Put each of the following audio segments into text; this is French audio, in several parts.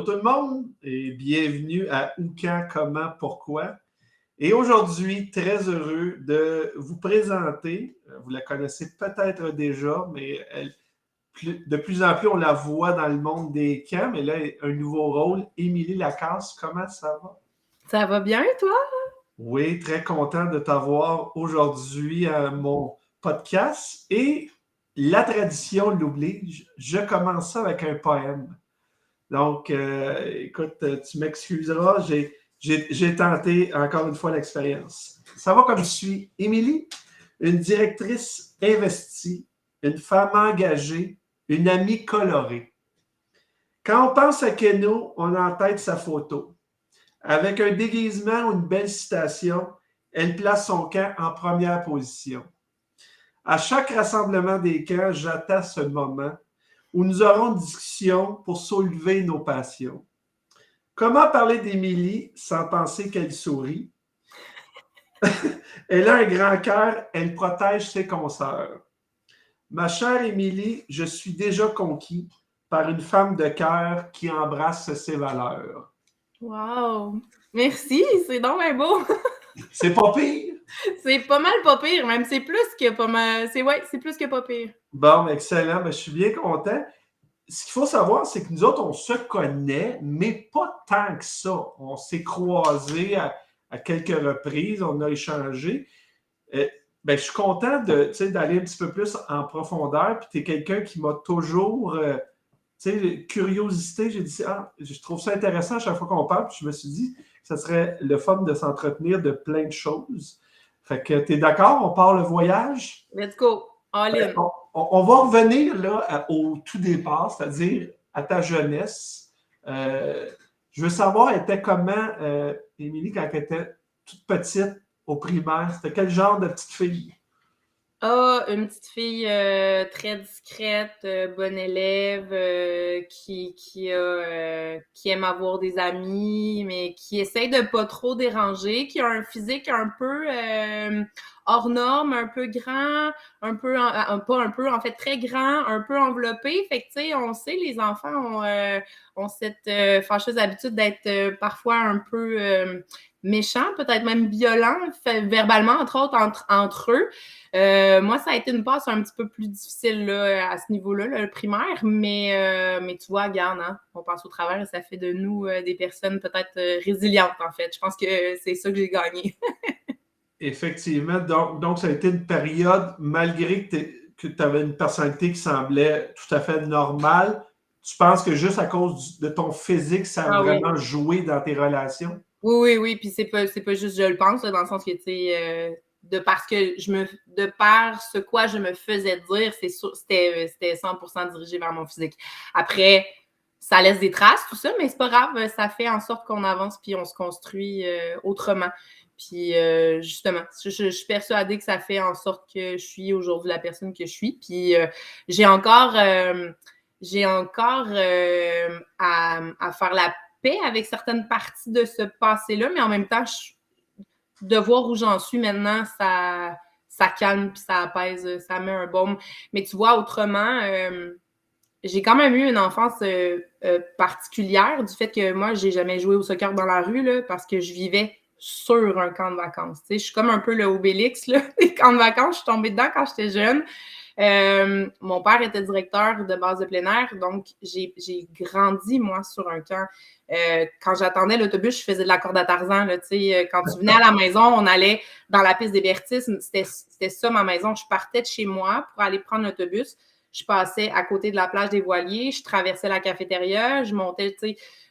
tout le monde et bienvenue à Où, Quand, Comment, Pourquoi. Et aujourd'hui, très heureux de vous présenter, vous la connaissez peut-être déjà, mais de plus en plus, on la voit dans le monde des camps, mais là, un nouveau rôle. Émilie Lacasse, comment ça va? Ça va bien, toi? Oui, très content de t'avoir aujourd'hui à mon podcast. Et la tradition l'oblige, je commence ça avec un poème. Donc, écoute, tu m'excuseras, j'ai tenté encore une fois l'expérience. Ça va comme suit. Émilie, une directrice investie, une femme engagée, une amie colorée. Quand on pense à Keno, on a en tête sa photo. Avec un déguisement ou une belle citation, elle place son camp en première position. À chaque rassemblement des camps, j'attends ce moment où nous aurons une discussion pour soulever nos passions. Comment parler d'Émilie sans penser qu'elle sourit? Elle a un grand cœur, elle protège ses consoeurs. Ma chère Émilie, je suis déjà conquis par une femme de cœur qui embrasse ses valeurs. Wow! Merci, c'est donc bien beau! C'est pas pire? C'est pas mal pas pire, même c'est plus que pas mal. C'est plus que pas pire. Bon, excellent, je suis bien content. Ce qu'il faut savoir, c'est que nous autres, on se connaît, mais pas tant que ça. On s'est croisés à quelques reprises, on a échangé. Je suis content d'aller un petit peu plus en profondeur. Puis tu es quelqu'un qui m'a toujours, curiosité. J'ai dit, je trouve ça intéressant à chaque fois qu'on parle. Puis je me suis dit que ça serait le fun de s'entretenir de plein de choses. Fait que tu es d'accord? On part le voyage? Let's go! All in! On va revenir là, au tout départ, c'est-à-dire à ta jeunesse. Je veux savoir, elle était comment, Émilie, quand elle était toute petite au primaire? C'était quel genre de petite fille? Une petite fille très discrète, bonne élève, qui aime avoir des amis, mais qui essaie de pas trop déranger, qui a un physique un peu hors norme, un peu grand, pas un peu, en fait très grand, un peu enveloppé. Fait que tu sais, on sait, les enfants ont cette fâcheuse habitude d'être parfois un peu méchants, peut-être même violents, verbalement entre autres entre eux. Moi, ça a été une passe un petit peu plus difficile là, à ce niveau-là, là, le primaire, mais tu vois, regarde, hein, on passe au travers et ça fait de nous des personnes peut-être résilientes, en fait. Je pense que c'est ça que j'ai gagné. Effectivement. Donc, ça a été une période, malgré que tu avais une personnalité qui semblait tout à fait normale, tu penses que juste à cause de ton physique, ça a vraiment joué dans tes relations? Oui. Puis c'est pas juste je le pense, là, dans le sens que, tu sais, de par ce quoi je me faisais dire, c'est sûr, c'était 100% dirigé vers mon physique. Après, ça laisse des traces, tout ça, mais c'est pas grave, ça fait en sorte qu'on avance puis on se construit autrement. Puis justement, je suis persuadée que ça fait en sorte que je suis aujourd'hui la personne que je suis. Puis j'ai encore à faire la paix avec certaines parties de ce passé-là, mais en même temps, de voir où j'en suis maintenant, ça calme puis ça apaise, ça met un baume. Mais tu vois, autrement, j'ai quand même eu une enfance particulière du fait que moi, j'ai jamais joué au soccer dans la rue là, parce que je vivais sur un camp de vacances. Tu sais, je suis comme un peu le Obélix là, des camps de vacances. Je suis tombée dedans quand j'étais jeune. Mon père était directeur de base de plein air, donc j'ai grandi, moi, sur un camp. Quand j'attendais l'autobus, je faisais de la corde à Tarzan. Là, quand tu venais à la maison, on allait dans la piste d'hébertisme. C'était ça, ma maison. Je partais de chez moi pour aller prendre l'autobus. Je passais à côté de la plage des Voiliers, je traversais la cafétéria, je montais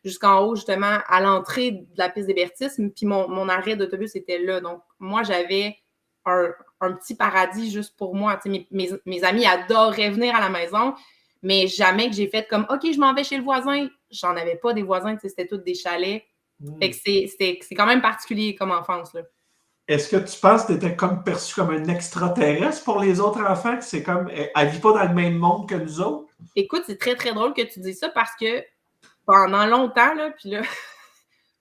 jusqu'en haut, justement, à l'entrée de la piste d'hébertisme, puis mon arrêt d'autobus était là. Donc, moi, j'avais un petit paradis juste pour moi. Mes amis adoraient venir à la maison, mais jamais que j'ai fait comme « OK, je m'en vais chez le voisin ». J'en avais pas des voisins, c'était tous des chalets. Fait que c'est quand même particulier comme enfance, là. Est-ce que tu penses que tu étais comme perçu comme un extraterrestre pour les autres enfants, que c'est comme, elle vit pas dans le même monde que nous autres? Écoute, c'est très, très drôle que tu dises ça parce que pendant longtemps, là, puis là,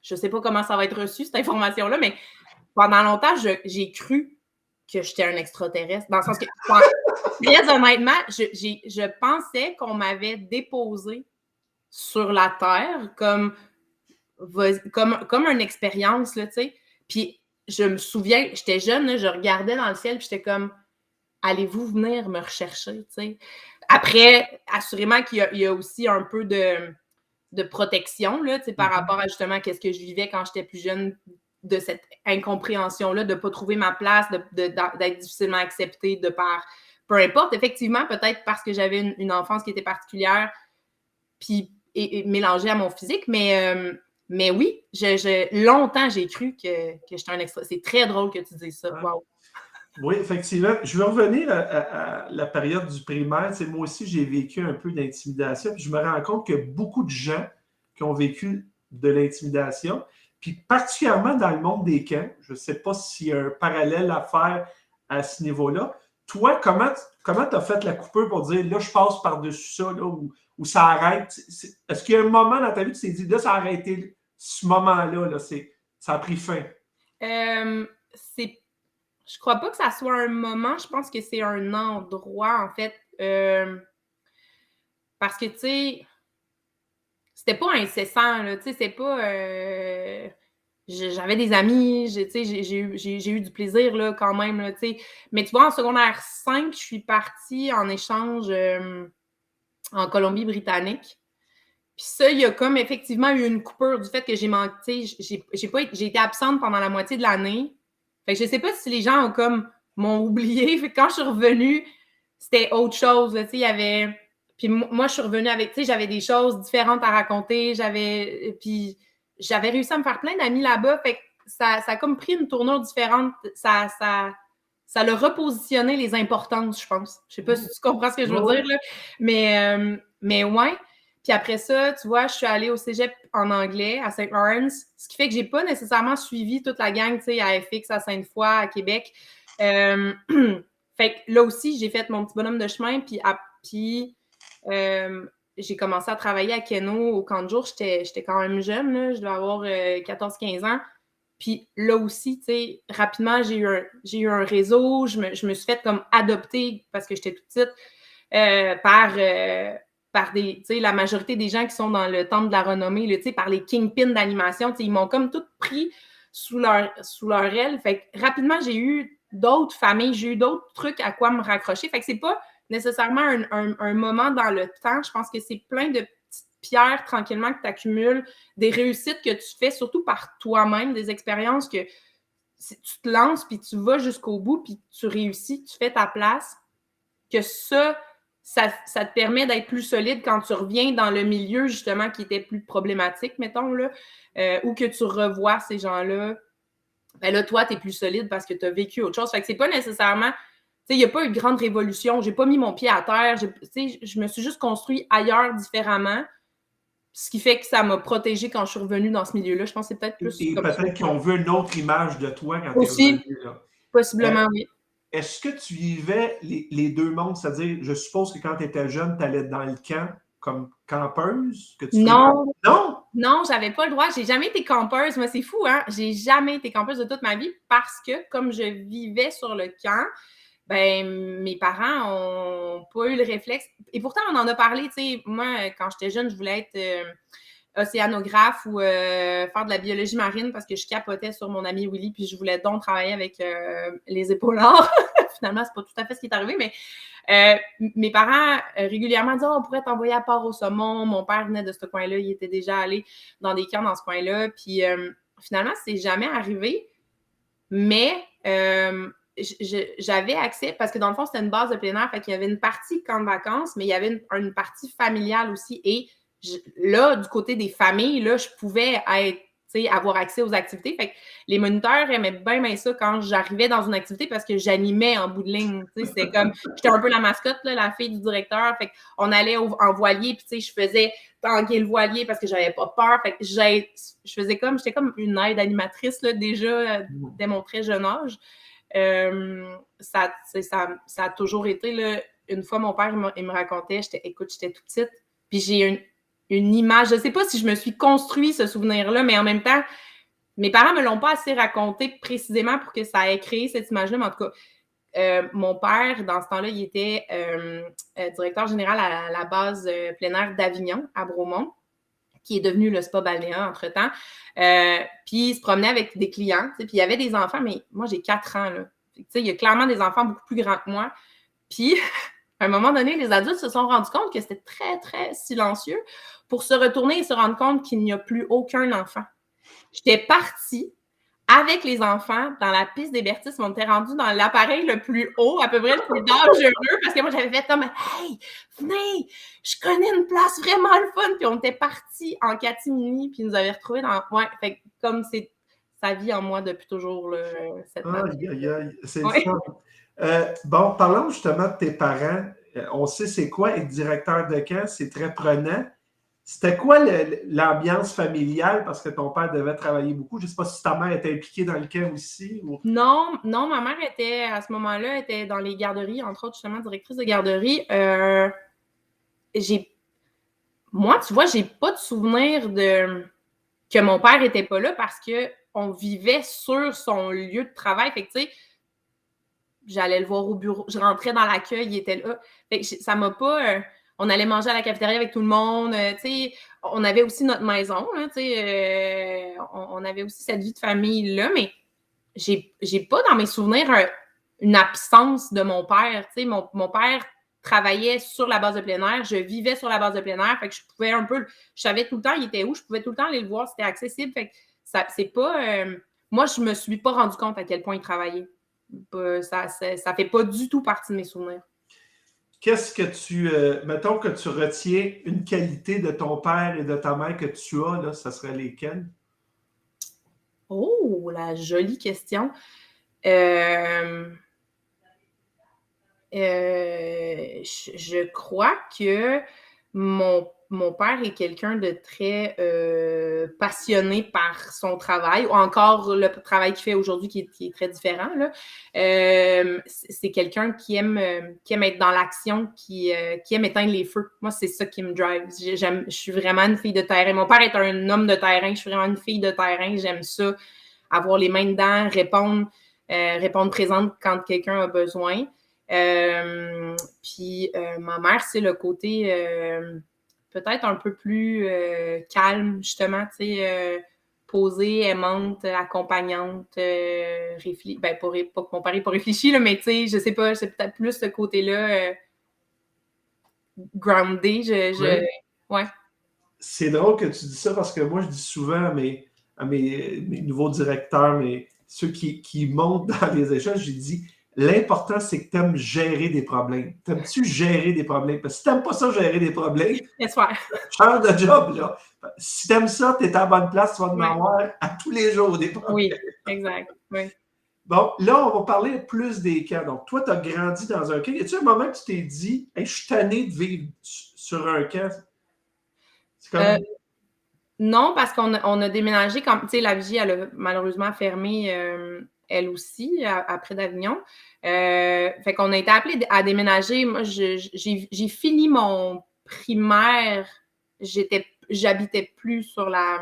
je sais pas comment ça va être reçu, cette information-là, mais pendant longtemps, j'ai cru que j'étais un extraterrestre. Dans le sens que, très honnêtement, je pensais qu'on m'avait déposé sur la Terre, comme une expérience, là, tu sais. Puis je me souviens, j'étais jeune, là, je regardais dans le ciel, puis j'étais comme, allez-vous venir me rechercher, tu sais. Après, assurément qu'il y a aussi un peu de protection, là, tu sais, par rapport à justement qu'est-ce que je vivais quand j'étais plus jeune, de cette incompréhension-là, de ne pas trouver ma place, d'être difficilement acceptée de par... Peu importe, effectivement, peut-être parce que j'avais une enfance qui était particulière, puis et mélangée à mon physique, mais oui, longtemps, j'ai cru que j'étais un extra. C'est très drôle que tu dises ça. Wow. Oui, effectivement. Je veux revenir à la période du primaire. Tu sais, moi aussi, j'ai vécu un peu d'intimidation. Puis je me rends compte qu'il y a beaucoup de gens qui ont vécu de l'intimidation. Puis particulièrement dans le monde des camps. Je ne sais pas s'il y a un parallèle à faire à ce niveau-là. Toi, comment tu as fait la coupure pour dire là, je passe par-dessus ça, là, ou ça arrête? Est-ce qu'il y a un moment dans ta vie où tu t'es dit là, ça a arrêté ce moment-là, là, ça a pris fin? Je crois pas que ça soit un moment, je pense que c'est un endroit, en fait. Parce que, tu sais, c'était pas incessant, là, tu sais, c'est pas... j'avais des amis, j'ai eu du plaisir, là, quand même, là, tu sais. Mais tu vois, en secondaire 5, je suis partie en échange en Colombie-Britannique. Puis ça, il y a comme effectivement eu une coupure du fait que j'ai manqué, j'ai été absente pendant la moitié de l'année. Fait que je sais pas si les gens m'ont oublié. Fait que quand je suis revenue, c'était autre chose, tu sais, il y avait... Puis moi, je suis revenue avec, tu sais, j'avais des choses différentes à raconter, puis j'avais réussi à me faire plein d'amis là-bas, fait que ça a comme pris une tournure différente, ça l'a repositionné les importances, je pense. Je sais pas si tu comprends ce que je veux dire, là, mais ouais. Puis après ça, tu vois, je suis allée au cégep en anglais à St. Lawrence, ce qui fait que j'ai pas nécessairement suivi toute la gang, tu sais, à FX, à Sainte-Foy, à Québec. Fait que là aussi, j'ai fait mon petit bonhomme de chemin, puis j'ai commencé à travailler à Keno au camp de jour. J'étais quand même jeune, là, je devais avoir 14-15 ans. Puis là aussi, tu sais, rapidement, j'ai eu un réseau. Je me suis fait comme adopter parce que j'étais toute petite par des, tu sais, la majorité des gens qui sont dans le temple de la renommée, tu sais, par les kingpins d'animation. Tu sais, ils m'ont comme tout pris sous leur aile. Fait que rapidement, j'ai eu d'autres familles, j'ai eu d'autres trucs à quoi me raccrocher. Fait que c'est pas nécessairement un moment dans le temps. Je pense que c'est plein de petites pierres tranquillement que tu accumules, des réussites que tu fais, surtout par toi-même, des expériences que tu te lances, puis tu vas jusqu'au bout, puis tu réussis, tu fais ta place, que ça te permet d'être plus solide quand tu reviens dans le milieu, justement, qui était plus problématique, mettons, là, ou que tu revois ces gens-là. Ben là, toi, tu es plus solide parce que tu as vécu autre chose. Fait que c'est pas nécessairement... Tu sais, il n'y a pas eu de grande révolution. J'ai pas mis mon pied à terre. Je me suis juste construit ailleurs différemment. Ce qui fait que ça m'a protégée quand je suis revenue dans ce milieu-là. Je pense que c'est peut-être plus... Et peut-être qu'ils ont vu une autre image de toi quand tu es revenu. Là. Possiblement, oui. Est-ce que tu vivais les deux mondes? C'est-à-dire, je suppose que quand tu étais jeune, tu allais dans le camp comme campeuse? Non. Non? Non, j'avais pas le droit. J'ai jamais été campeuse. Moi, c'est fou, hein? J'ai jamais été campeuse de toute ma vie parce que, comme je vivais sur le camp, ben mes parents ont pas eu le réflexe. Et pourtant, on en a parlé, tu sais. Moi, quand j'étais jeune, je voulais être océanographe ou faire de la biologie marine parce que je capotais sur mon ami Willy, puis je voulais donc travailler avec les épaulards. Finalement, c'est pas tout à fait ce qui est arrivé, mais mes parents régulièrement disaient on pourrait t'envoyer à Port-au-Saumon. Mon père venait de ce coin-là, il était déjà allé dans des camps dans ce coin-là. Puis finalement, c'est jamais arrivé. Mais j'avais accès, parce que dans le fond, c'était une base de plein air, fait qu'il y avait une partie camp de vacances, mais il y avait une partie familiale aussi. Et là, du côté des familles, là, je pouvais avoir accès aux activités. Fait que les moniteurs aimaient bien ça quand j'arrivais dans une activité parce que j'animais en bout de ligne. C'était comme, j'étais un peu la mascotte, là, la fille du directeur. Fait qu'on allait en voilier, puis je faisais tanguer le voilier parce que j'avais pas peur. Fait que j'étais comme une aide animatrice là, déjà dès mon très jeune âge. Ça a toujours été, là, une fois mon père il me racontait, j'étais toute petite, puis j'ai une image, je sais pas si je me suis construit ce souvenir-là, mais en même temps, mes parents me l'ont pas assez raconté précisément pour que ça ait créé cette image-là, mais en tout cas, mon père, dans ce temps-là, il était directeur général à la base plein air d'Avignon, à Bromont. qui est devenu le spa balnéa entre-temps. Puis il se promenait avec des clients, puis il y avait des enfants, mais moi, j'ai 4 ans, là. Il y a clairement des enfants beaucoup plus grands que moi. Puis, à un moment donné, les adultes se sont rendus compte que c'était très, très silencieux pour se retourner et se rendre compte qu'il n'y a plus aucun enfant. J'étais partie avec les enfants dans la piste d'hébertisme. On était rendu dans l'appareil le plus haut, à peu près le plus dangereux, parce que moi, j'avais fait comme « Hey, venez, je connais une place vraiment le fun! » Puis on était partis en catimini, puis ils nous avaient retrouvés dans... Ouais, fait comme c'est sa vie en moi depuis toujours, là, cette Aïe, aïe, aïe, c'est le ouais. fun. Bon, parlons justement de tes parents. On sait c'est quoi être directeur de camp, c'est très prenant. C'était quoi l'ambiance familiale parce que ton père devait travailler beaucoup? Je ne sais pas si ta mère était impliquée dans le camp aussi. Ou... Non, ma mère était, à ce moment-là, était dans les garderies, entre autres, justement, directrice de garderie. Moi, tu vois, j'ai pas de souvenir que mon père était pas là parce qu'on vivait sur son lieu de travail. Fait que, tu sais, j'allais le voir au bureau, je rentrais dans l'accueil, il était là. Fait que ça m'a pas... on allait manger à la cafétéria avec tout le monde, tu sais. On avait aussi notre maison, tu sais. On avait aussi cette vie de famille-là, mais j'ai pas dans mes souvenirs une absence de mon père. Tu sais, mon père travaillait sur la base de plein air, je vivais sur la base de plein air, fait que je pouvais un peu... Je savais tout le temps il était où, je pouvais tout le temps aller le voir, c'était accessible. Fait que c'est pas... moi, je me suis pas rendu compte à quel point il travaillait. Ça fait pas du tout partie de mes souvenirs. Qu'est-ce que tu... mettons que tu retiens une qualité de ton père et de ta mère que tu as, là, ça serait lesquelles? Oh, la jolie question. Je crois que mon père est quelqu'un de très passionné par son travail, ou encore le travail qu'il fait aujourd'hui qui est très différent, là. C'est quelqu'un qui aime être dans l'action, qui aime éteindre les feux. Moi, c'est ça qui me drive. Je suis vraiment une fille de terrain. Mon père est un homme de terrain, je suis vraiment une fille de terrain. J'aime ça, avoir les mains dedans, répondre présente quand quelqu'un a besoin. Puis ma mère, c'est le côté peut-être un peu plus calme, justement, tu sais, posée, aimante, accompagnante, ben, pas que mon père n'est pas réfléchi, là, mais tu sais, je sais pas, c'est peut-être plus ce côté-là groundé, ouais. C'est drôle que tu dis ça parce que moi, je dis souvent à mes nouveaux directeurs, mais ceux qui montent dans les échanges, j'ai dit l'important, c'est que tu aimes gérer des problèmes. T'aimes-tu gérer des problèmes? Parce que si tu n'aimes pas ça, gérer des problèmes, change de job, là. Si tu aimes ça, tu es à la bonne place, tu vas en avoir à tous les jours des problèmes. Oui, exact. Oui. Bon, là, on va parler plus des camps. Donc, toi, tu as grandi dans un camp. Y a-t-il un moment que tu t'es dit, hey, je suis tanné de vivre sur un camp? C'est comme... Non, parce qu'on a déménagé quand, tu sais, la Vigie, elle a malheureusement fermé, elle aussi, après d'Avignon. Fait qu'on a été appelés à déménager. Moi, j'ai fini mon primaire. J'habitais plus sur la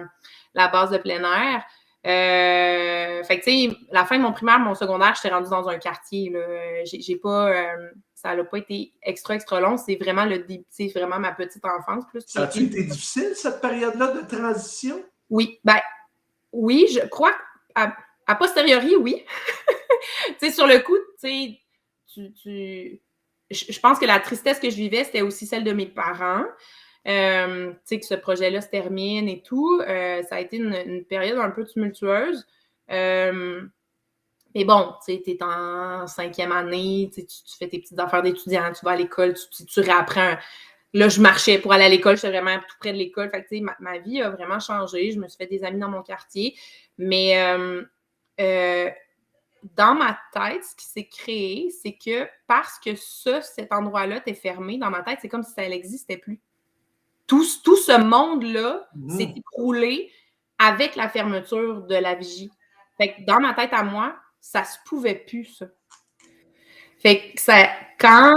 base de plein air. Fait que, tu sais, la fin de mon primaire, mon secondaire, j'étais rendue dans un quartier, là. J'ai pas... ça n'a pas été extra long. C'est vraiment vraiment ma petite enfance. Plus ça a-tu été difficile, cette période-là de transition? Oui. Ben, oui, je crois qu'à posteriori, oui. Tu sais, sur le coup, tu sais, je pense que la tristesse que je vivais, c'était aussi celle de mes parents. Tu sais, que ce projet-là se termine et tout. Ça a été une période un peu tumultueuse. Mais bon, tu sais, t'es en 5e année, tu fais tes petites affaires d'étudiant, tu vas à l'école, tu réapprends. Là, je marchais pour aller à l'école, j'étais vraiment tout près de l'école. Fait que, tu sais, ma vie a vraiment changé. Je me suis fait des amis dans mon quartier. Mais dans ma tête, ce qui s'est créé, c'est que parce que cet endroit-là était fermé, dans ma tête, c'est comme si ça n'existait plus. Tout ce monde-là s'est écroulé avec la fermeture de la Vigie. Fait que dans ma tête à moi, ça se pouvait plus, ça. Fait que quand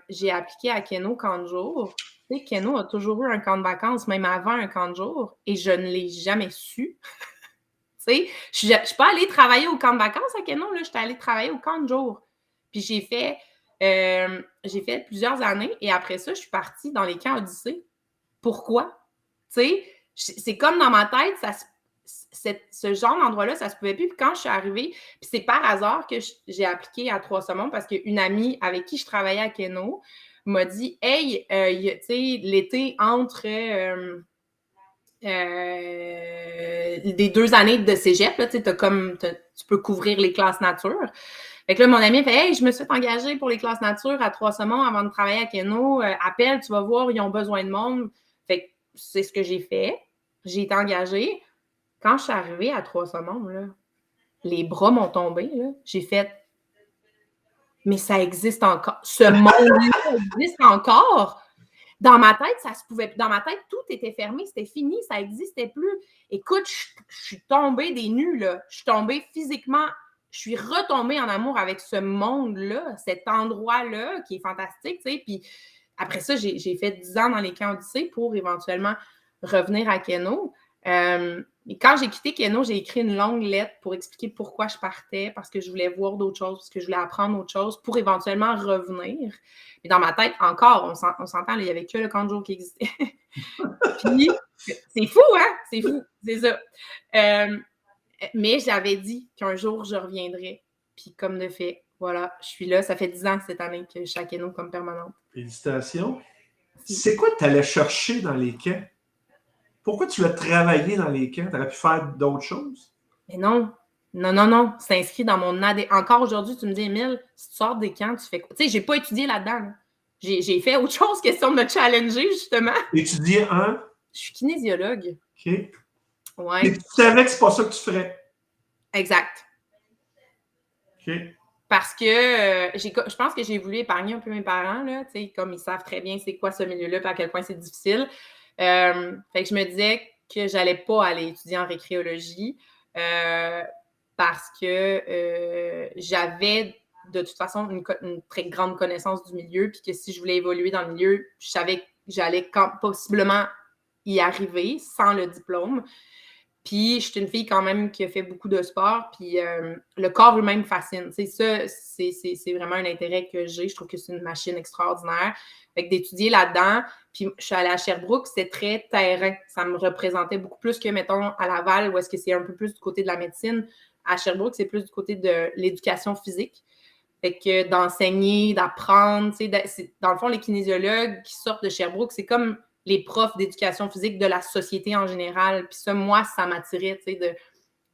j'ai appliqué à Keno camp de jour, tu sais, Keno a toujours eu un camp de vacances, même avant un camp de jour, et je ne l'ai jamais su. Tu sais, je ne suis pas allée travailler au camp de vacances à Keno, là, j'étais allée travailler au camp de jour. Puis j'ai fait plusieurs années, et après ça, je suis partie dans les camps Odyssée. Pourquoi? sais, c'est comme dans ma tête, ce genre d'endroit-là, ça se pouvait plus. Puis quand je suis arrivée, puis c'est par hasard que j'ai appliqué à Trois-Saumons parce qu'une amie avec qui je travaillais à Keno m'a dit « Hey, tu sais, l'été entre des 2 années de cégep, là, tu peux couvrir les classes nature. » Fait que là, mon ami fait « Hey, je me suis engagée pour les classes nature à Trois-Saumons avant de travailler à Keno. Appelle, tu vas voir, ils ont besoin de monde. » Fait que c'est ce que j'ai fait. J'ai été engagée. Quand je suis arrivée à Trois-Saumons, là, les bras m'ont tombé. Là. J'ai fait « Mais ça existe encore. Ce monde-là existe encore. » Dans ma tête, ça se pouvait. Dans ma tête, tout était fermé, c'était fini, ça n'existait plus. Écoute, je suis tombée des nues, là. Je suis tombée physiquement. Je suis retombée en amour avec ce monde-là, cet endroit-là qui est fantastique, tu sais. Puis après ça, j'ai fait 10 ans dans les camps Odyssée pour éventuellement revenir à Keno. Et quand j'ai quitté Keno, j'ai écrit une longue lettre pour expliquer pourquoi je partais, parce que je voulais voir d'autres choses, parce que je voulais apprendre autre chose pour éventuellement revenir. Mais dans ma tête, encore, on s'entend, il n'y avait que le camp de jour qui existait. Puis, c'est fou, hein? C'est fou, c'est ça. Mais j'avais dit qu'un jour, je reviendrais. Puis comme de fait, voilà, je suis là. Ça fait 10 ans cette année que je suis à Keno comme permanente. Félicitations. C'est quoi que tu allais chercher dans les camps? Pourquoi tu as travaillé dans les camps? Tu aurais pu faire d'autres choses? Mais non. Non. C'est inscrit dans mon ADN. Encore aujourd'hui, tu me dis, Émile, si tu sors des camps, tu fais quoi? Tu sais, j'ai pas étudié là-dedans. Là. J'ai fait autre chose, question de me challenger, justement. Étudier un? Je suis kinésiologue. OK. Ouais. Et tu savais que c'est pas ça que tu ferais? Exact. OK. Parce que je pense que j'ai voulu épargner un peu mes parents, là, comme ils savent très bien c'est quoi ce milieu-là et à quel point c'est difficile. Fait que je me disais que j'allais pas aller étudier en récréologie parce que j'avais de toute façon une très grande connaissance du milieu puis que si je voulais évoluer dans le milieu, je savais que j'allais possiblement y arriver sans le diplôme. Puis, je suis une fille quand même qui a fait beaucoup de sport, puis le corps lui-même me fascine. C'est ça, c'est vraiment un intérêt que j'ai. Je trouve que c'est une machine extraordinaire. Fait que d'étudier là-dedans, puis je suis allée à Sherbrooke, c'était très terrain. Ça me représentait beaucoup plus que, mettons, à Laval, où est-ce que c'est un peu plus du côté de la médecine. À Sherbrooke, c'est plus du côté de l'éducation physique. Fait que d'enseigner, d'apprendre, tu sais, dans le fond, les kinésiologues qui sortent de Sherbrooke, c'est comme les profs d'éducation physique de la société en général. Puis ça, moi, ça m'attirait, tu sais,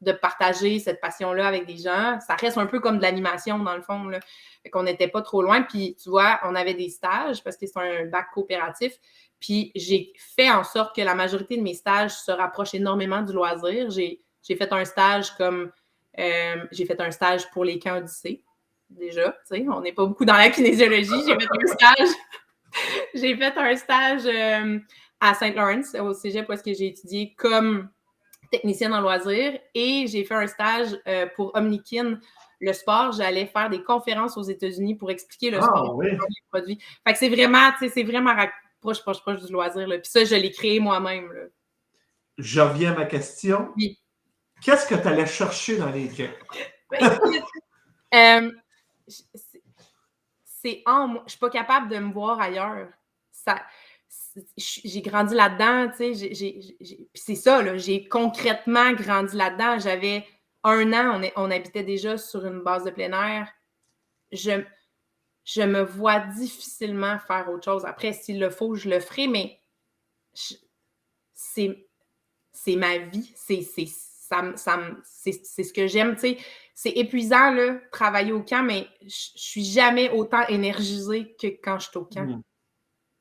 de partager cette passion-là avec des gens. Ça reste un peu comme de l'animation, dans le fond, là. Fait qu'on n'était pas trop loin. Puis, tu vois, on avait des stages parce que c'est un bac coopératif. Puis, j'ai fait en sorte que la majorité de mes stages se rapprochent énormément du loisir. J'ai fait un stage comme... j'ai fait un stage pour les camps Odyssée, déjà, tu sais. On n'est pas beaucoup dans la kinésiologie. J'ai fait un stage à Saint-Laurent, au cégep, où est-ce que j'ai étudié comme technicienne en loisirs. Et j'ai fait un stage pour Omnikin, le sport. J'allais faire des conférences aux États-Unis pour expliquer le sport oui. et les produits. Fait que c'est vraiment proche du loisir. Là. Puis ça, je l'ai créé moi-même. Là. Je reviens à ma question. Oui. Qu'est-ce que tu allais chercher dans les camps? C'est en moi. Je suis pas capable de me voir ailleurs. J'ai grandi là-dedans, tu sais. Puis c'est ça, là. J'ai concrètement grandi là-dedans. J'avais 1 an, on habitait déjà sur une base de plein air. Je me vois difficilement faire autre chose. Après, s'il le faut, je le ferai, mais c'est ma vie. C'est ce que j'aime, tu sais. C'est épuisant, là, travailler au camp, mais je suis jamais autant énergisée que quand je suis au camp.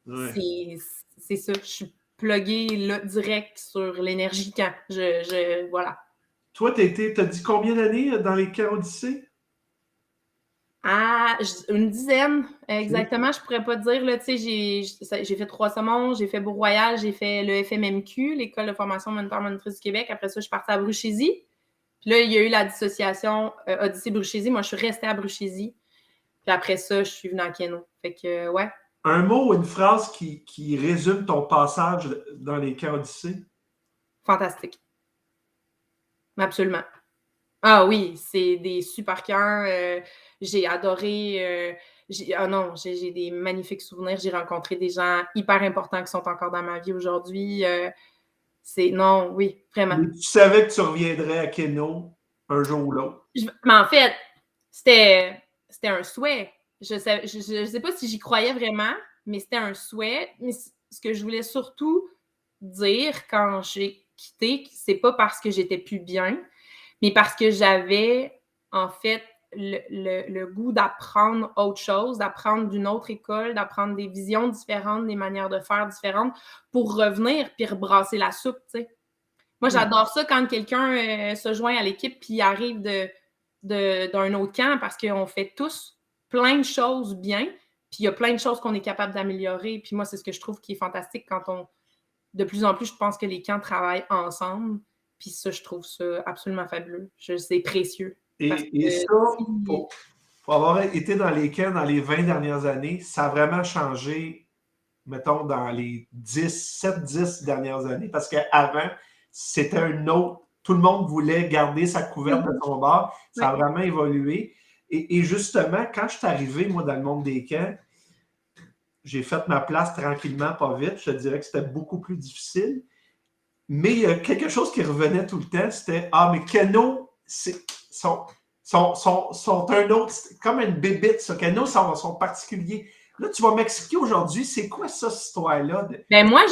Ouais. C'est ça. Je suis pluguée là, direct sur l'énergie camp. Voilà. Toi, t'as dit combien d'années dans les camps Odyssée? Une dizaine, exactement. Okay. Je pourrais pas te dire, là, tu sais, j'ai fait Trois-Saumons, j'ai fait Beau-Royal, j'ai fait le FMMQ, l'École de formation moniteur-monitrice du Québec. Après ça, je suis partie à Bruchésie. Puis là, il y a eu la dissociation Odyssée-Bruchésie. Moi, je suis restée à Bruchésie. Puis après ça, je suis venue à Keno. Fait que, ouais. Un mot ou une phrase qui résume ton passage dans les camps Odyssée? Fantastique. Absolument. Ah oui, c'est des super camps. J'ai adoré. J'ai des magnifiques souvenirs. J'ai rencontré des gens hyper importants qui sont encore dans ma vie aujourd'hui. Non, oui, vraiment. Mais tu savais que tu reviendrais à Keno un jour ou l'autre. Mais en fait, c'était un souhait. Je sais pas si j'y croyais vraiment, mais c'était un souhait. Mais ce que je voulais surtout dire quand j'ai quitté, c'est pas parce que j'étais plus bien, mais parce que j'avais, en fait, le goût d'apprendre autre chose, d'apprendre d'une autre école, d'apprendre des visions différentes, des manières de faire différentes pour revenir puis rebrasser la soupe, tu sais. Moi, j'adore ça quand quelqu'un se joint à l'équipe puis arrive d'un autre camp parce qu'on fait tous plein de choses bien, puis il y a plein de choses qu'on est capable d'améliorer. Puis moi, c'est ce que je trouve qui est fantastique de plus en plus, je pense que les camps travaillent ensemble. Puis ça, je trouve ça absolument fabuleux. C'est précieux. Et ça, pour avoir été dans les camps dans les 20 dernières années, ça a vraiment changé, mettons, dans les 7-10 dernières années. Parce qu'avant, c'était un autre. Tout le monde voulait garder sa couverte de son bord. Ça a vraiment évolué. Et justement, quand je suis arrivé, moi, dans le monde des camps, j'ai fait ma place tranquillement, pas vite. Je te dirais que c'était beaucoup plus difficile. Mais il y a quelque chose qui revenait tout le temps, c'était « Ah, mais Keno, sont un autre, comme une bébite, ça. Keno sont particuliers. » Là, tu vas m'expliquer aujourd'hui, c'est quoi ça, cette histoire-là? Ben moi,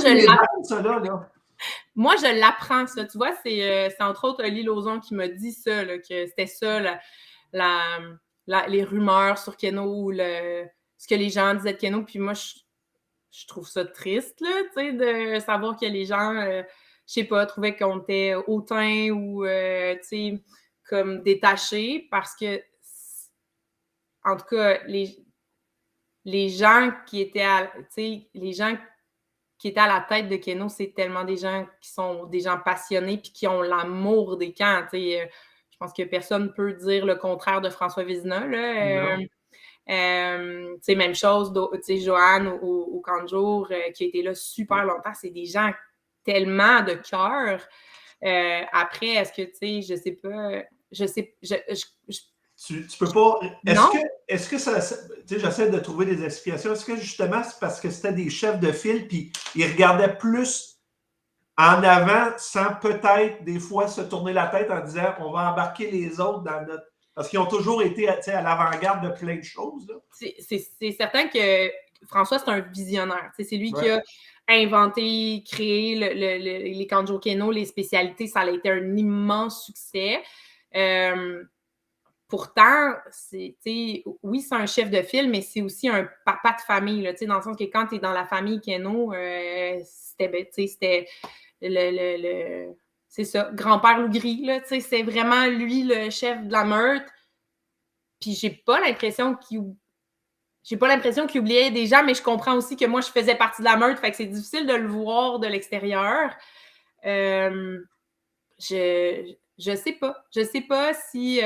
Moi, je l'apprends, ça. Tu vois, c'est entre autres Oli Lauzon qui m'a dit ça, là, que c'était ça, les rumeurs sur Keno ou ce que les gens disaient de Keno. Puis moi, je trouve ça triste, là, tu sais, de savoir que les gens, je sais pas, trouvaient qu'on était hautain ou, tu sais, comme détachés parce que, en tout cas, les gens qui étaient les gens qui étaient à la tête de Keno, c'est tellement des gens qui sont des gens passionnés puis qui ont l'amour des camps, tu sais. Je pense que personne ne peut dire le contraire de François Vézina, là. Même chose, Joanne au camp de jour, qui a été là super longtemps, c'est des gens tellement de cœur. Après, est-ce que, je sais pas, tu peux pas. Non. Est-ce que ça. Tu sais, j'essaie de trouver des explications. Est-ce que justement, c'est parce que c'était des chefs de file, puis ils regardaient plus en avant sans peut-être des fois se tourner la tête en disant on va embarquer les autres dans notre. Parce qu'ils ont toujours été à l'avant-garde de plein de choses. Là. C'est certain que François, c'est un visionnaire. C'est lui qui a inventé, créé les Kanjo Keno, les spécialités. Ça a été un immense succès. Pourtant, oui, c'est un chef de file, mais c'est aussi un papa de famille, là, dans le sens que quand tu es dans la famille Keno, c'était c'est ça, grand-père Loup Gris, là, c'est vraiment lui le chef de la meute. Puis j'ai pas l'impression qu'il oubliait des gens, mais je comprends aussi que moi, je faisais partie de la meute, fait que c'est difficile de le voir de l'extérieur. Je sais pas. Je sais pas si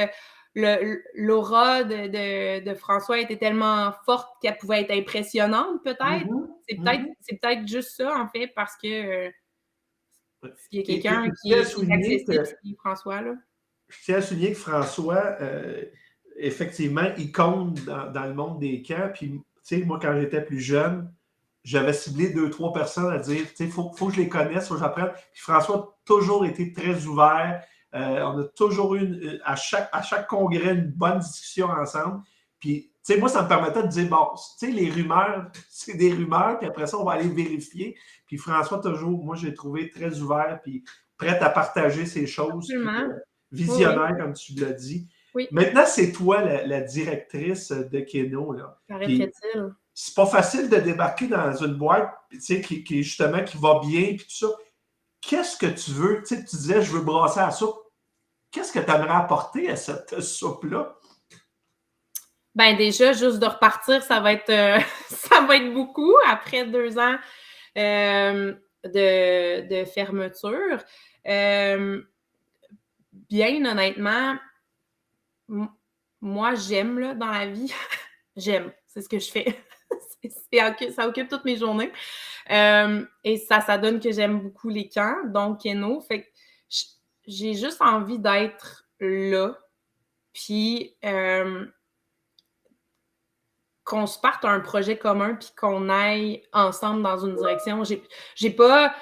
l'aura de François était tellement forte qu'elle pouvait être impressionnante, peut-être. C'est peut-être juste ça, en fait, parce que il y a quelqu'un qui est accessible, c'est François, là. Je tiens à souligner que François, effectivement, il compte dans le monde des camps. Puis, tu sais, moi, quand j'étais plus jeune, j'avais ciblé 2-3 personnes à dire, tu sais, faut que je les connaisse, faut que j'apprenne. Puis François a toujours été très ouvert. On a toujours eu, à chaque congrès, une bonne discussion ensemble. Puis, tu sais, moi, ça me permettait de dire, bon, tu sais, les rumeurs, c'est des rumeurs, puis après ça, on va aller vérifier. Puis François, toujours, moi, j'ai trouvé très ouvert, puis prêt à partager ces choses. Absolument. Visionnaire, comme tu l'as dit. Oui. Maintenant, c'est toi la directrice de Keno. Là. Paraîtrait-il. C'est pas facile de débarquer dans une boîte qui justement qui va bien puis tout ça. Qu'est-ce que tu veux? Tu disais, je veux brasser la soupe. Qu'est-ce que tu aimerais apporter à cette soupe-là? Ben déjà, juste de repartir, ça va être beaucoup après 2 ans de fermeture. Bien honnêtement, moi, j'aime là, dans la vie. J'aime. C'est ce que je fais. Ça occupe toutes mes journées. Et ça donne que j'aime beaucoup les camps, donc Keno. Fait que j'ai juste envie d'être là. Puis qu'on se parte un projet commun puis qu'on aille ensemble dans une direction. J'ai pas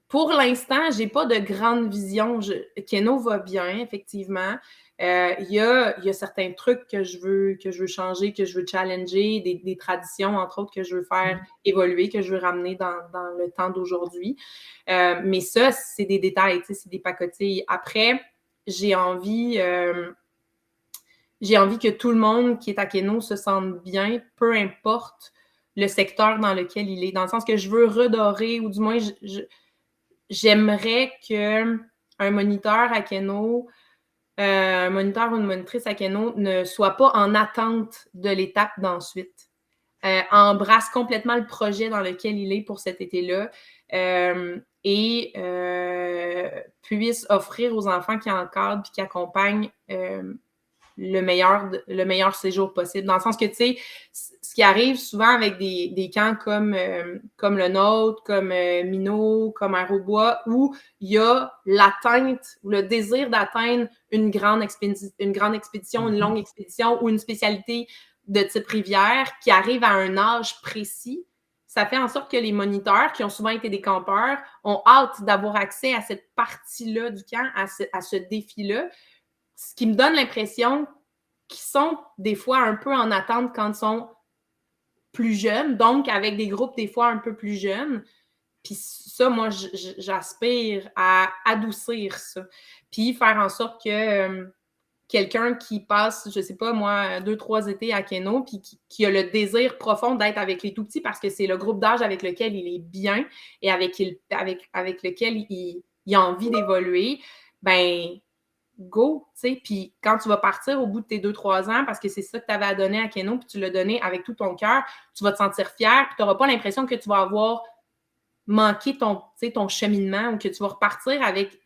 pour l'instant, j'ai pas de grande vision. Keno va bien, effectivement. Il y a certains trucs que je veux changer, que je veux challenger, des traditions, entre autres, que je veux faire évoluer, que je veux ramener dans le temps d'aujourd'hui. Mais ça, c'est des détails, c'est des pacotilles. Après, j'ai envie que tout le monde qui est à Keno se sente bien, peu importe le secteur dans lequel il est. Dans le sens que je veux redorer, ou du moins, j'aimerais qu'un moniteur à Keno, un moniteur ou une monitrice à Keno ne soit pas en attente de l'étape d'ensuite. Embrasse complètement le projet dans lequel il est pour cet été-là et puisse offrir aux enfants qui encadrent et qui accompagnent le meilleur séjour possible. Dans le sens que, tu sais, ce qui arrive souvent avec des camps comme le nôtre, comme Minot, comme Aérobois, où il y a l'atteinte ou le désir d'atteindre une grande expédition, une longue expédition ou une spécialité de type rivière qui arrive à un âge précis, ça fait en sorte que les moniteurs, qui ont souvent été des campeurs, ont hâte d'avoir accès à cette partie-là du camp, à ce défi-là, ce qui me donne l'impression qu'ils sont des fois un peu en attente quand ils sont plus jeunes, donc avec des groupes des fois un peu plus jeunes. Puis ça, moi, j'aspire à adoucir ça. Puis faire en sorte que quelqu'un qui passe, je sais pas moi, 2-3 étés à Keno, puis qui a le désir profond d'être avec les tout-petits parce que c'est le groupe d'âge avec lequel il est bien et avec lequel il a envie d'évoluer, ben go, tu sais. Puis quand tu vas partir au bout de tes 2-3 ans, parce que c'est ça que tu avais à donner à Keno, puis tu l'as donné avec tout ton cœur, tu vas te sentir fier, puis tu n'auras pas l'impression que tu vas avoir manqué ton cheminement ou que tu vas repartir avec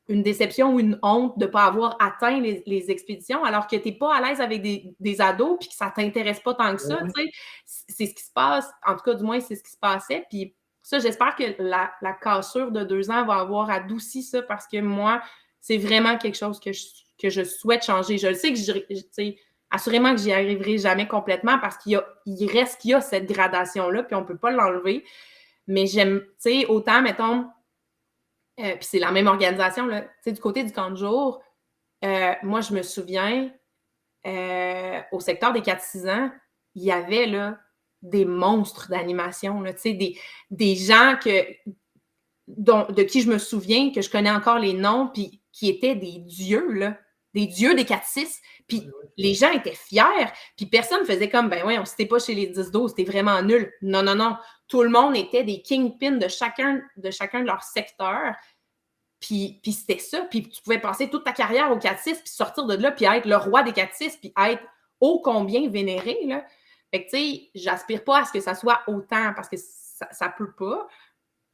une déception ou une honte de ne pas avoir atteint les expéditions alors que tu n'es pas à l'aise avec des ados puis que ça ne t'intéresse pas tant que ça. Oui. C'est ce qui se passe, en tout cas, du moins, c'est ce qui se passait. Puis ça, j'espère que la cassure de 2 ans va avoir adouci ça parce que moi, c'est vraiment quelque chose que je souhaite changer. Je le sais que assurément que j'y arriverai jamais complètement parce qu'il y a cette gradation-là, puis on ne peut pas l'enlever. Mais j'aime, tu sais, autant, mettons, puis c'est la même organisation, là, tu sais, du côté du camp de jour, moi, je me souviens, au secteur des 4-6 ans, il y avait, là, des monstres d'animation, là, tu sais, des gens de qui je me souviens, que je connais encore les noms, puis qui étaient des dieux, là, des dieux des 4-6, puis les gens étaient fiers, puis personne faisait comme, ben ouais, on s'était pas chez les 10-12, c'était vraiment nul. Non, non, non. Tout le monde était des kingpins de chacun de leur secteur, puis c'était ça, puis tu pouvais passer toute ta carrière au 4-6, puis sortir de là, puis être le roi des 4-6, puis être ô combien vénéré, là. Fait que, tu sais, j'aspire pas à ce que ça soit autant, parce que ça peut pas,